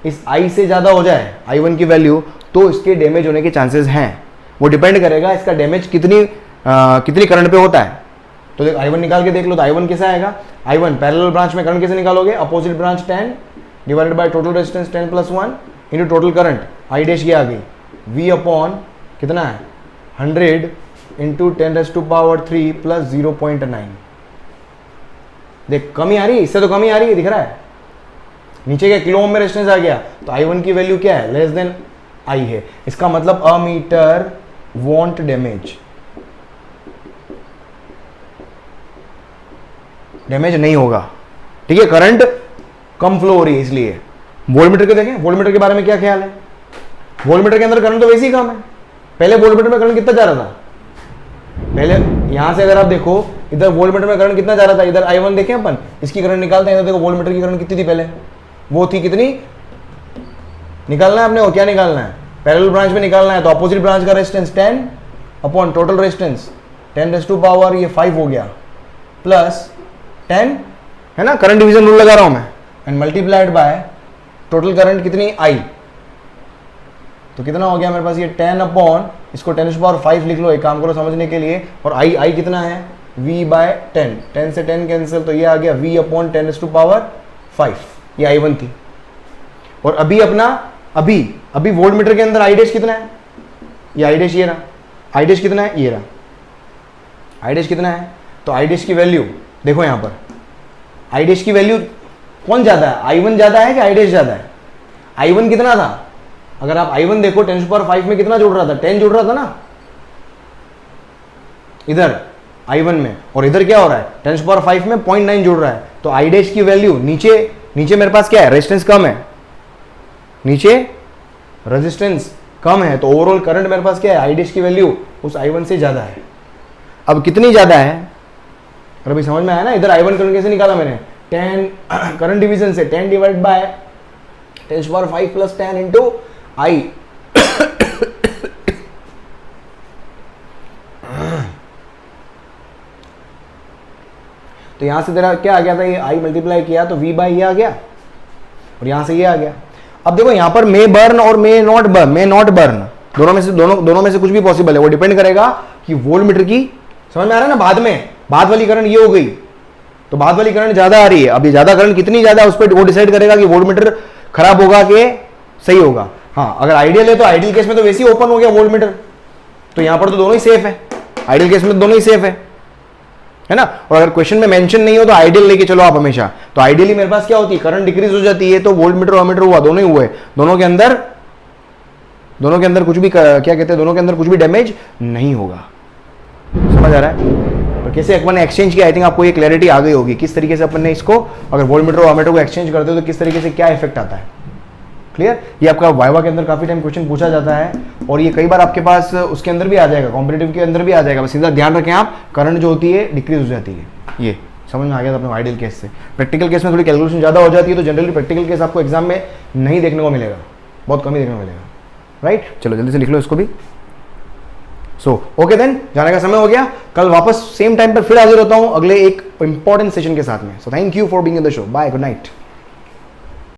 इस I से ज्यादा हो जाए I1 की वैल्यू, तो इसके डैमेज होने के चांसेस हैं। वो डिपेंड करेगा इसका डैमेज कितनी करंट पे होता है। तो देख I1 निकाल के देख लो, तो I1 कैसा आएगा, I1 पैरेलल ब्रांच में करंट कैसे निकालोगे, opposite branch 10 divided by total resistance 10 + 1 into total current. I dash ये आ गई V/ कितना है 100 इंटू 10⁻³ प्लस 0.9। देख कमी आ रही है, इससे तो कमी आ रही है, दिख रहा है नीचे क्या किलो ओम में रेजिस्टेंस आ गया, तो I1 की वैल्यू क्या है, लेस देन I है। इसका मतलब अ मीटर वॉन्ट डैमेज नहीं होगा, ठीक है। करंट कम फ्लो हो रही है इसलिए। वोल्टमीटर को देखें, वोल्टमीटर के बारे में क्या ख्याल है, वोल्टमीटर के अंदर करंट तो वैसे ही कम है। पहले वोल्टमीटर में करंट कितना जा रहा था, पहले यहां से अगर आप देखो इधर वोल्टमीटर में करंट कितना जा रहा था, इधर I1 देखें अपन, इसकी करंट निकालते हैं। इधर देखो वोल्टमीटर की करंट कितनी थी पहले, वो थी कितनी, निकालना है अपने को, क्या निकालना है, पैरेलल ब्रांच में निकालना है। तो अपोजिट ब्रांच का रेजिस्टेंस 10 अपॉन टोटल रेजिस्टेंस 10⁻5 हो गया प्लस 10 है ना, करंट डिवीजन रूल लगा रहा हूं मैं, and multiplied by total current कितनी I। तो कितना हो गया मेरे पास, ये 10 अपॉन, इसको 10⁻5 लिख लो एक काम करो समझने के लिए, और I कितना है V/10, 10 से 10 कैंसिल, तो ये आ गया V/10⁻5, ये I1 थी। और अभी अभी वोल्टमीटर के अंदर आई डैश कितना है, ये आई डैश ये रहा, आई डैश कितना है, ये रहा, आई डैश कितना है। तो आई डैश की वैल्यू देखो यहां पर, आई डैश की वैल्यू कौन ज्यादा है, I1 ज्यादा है कि आई डैश ज्यादा है। I1 कितना था, अगर आप I1 देखो 10⁻5 में कितना जुड़ रहा था, 10 जुड़ रहा था ना इधर I1 में, और इधर क्या हो रहा है 10⁻5 में 0.9 जुड़ रहा है। तो आई डैश की वैल्यू नीचे मेरे पास क्या है, रेजिस्टेंस कम है, नीचे रेजिस्टेंस कम है, तो ओवरऑल करंट मेरे पास क्या है, आई डैश की वैल्यू उस I1 से ज्यादा है। अब कितनी ज्यादा है, अगर अभी समझ में आया ना, इधर I1 करंट कैसे निकाला मैंने, 10 करंट डिवीजन से 10 divide by 10⁻5 plus 10 into I। तो यहां से तेरा क्या आ गया था, ये I मल्टीप्लाई किया तो V बाय ये आ गया, और यहां से ये आ गया। अब देखो यहां पर मे बर्न और मे नॉट बर्न दोनों में से कुछ भी पॉसिबल है, वो डिपेंड करेगा कि वोल्टमीटर की, समझ में आ रहा है ना, बाद वाली करंट ये हो गई, तो बाद वाली करंट ज्यादा आ रही है। अब ये ज्यादा करंट कितनी ज्यादा, उस पर वो डिसाइड करेगा कि वोल्टमीटर खराब होगा कि सही होगा। हाँ, अगर आइडियल है तो आइडियल केस में तो वैसे ही ओपन हो गया वोल्टमीटर, तो यहां पर तो दोनों ही सेफ है, आइडियल केस में दोनों ही सेफ है ना। और अगर क्वेश्चन में मेंशन नहीं हो तो आइडियल लेके चलो आप हमेशा। तो आइडियली मेरे पास क्या होती है, करंट डिक्रीज हो जाती है, तो वोल्टमीटर वोल्टमीटर हुआ, दोनों ही हुए, दोनों के अंदर कुछ भी क्या कहते हैं, दोनों के अंदर कुछ भी डैमेज नहीं होगा। समझ आ रहा है, तो कैसे अपन ने एक्सचेंज किया, आई थिंक आपको ये क्लैरिटी आ गई होगी, किस तरीके से अपन ने इसको, अगर वोल्टमीटर और वोल्टमीटर को एक्सचेंज करते हो तो किस तरीके से क्या इफेक्ट आता है। क्लियर, ये आपका वाइवा के अंदर काफी टाइम क्वेश्चन पूछा जाता है, और ये कई बार आपके पास उसके अंदर भी आ जाएगा, कॉम्पिटिटिव के अंदर भी आ जाएगा। बस सीधा ध्यान रखें आप, करंट जो होती है डिक्रीज हो जाती है। ये समझ में आ गया था अपने आइडियल केस से। प्रैक्टिकल केस में थोड़ी कैलकुलेशन ज्यादा हो जाती है, तो जनरली प्रैक्टिकल केस आपको एग्जाम में नहीं देखने को मिलेगा, बहुत कम ही देखने को मिलेगा। राइट, चलो जल्दी से लिख लो इसको भी। सो ओके देन, जाने का समय हो गया, कल वापस सेम टाइम पर फिर हाजिर होता हूं अगले एक इंपॉर्टेंट सेशन के साथ में। So thank you for being in the show, bye, good night.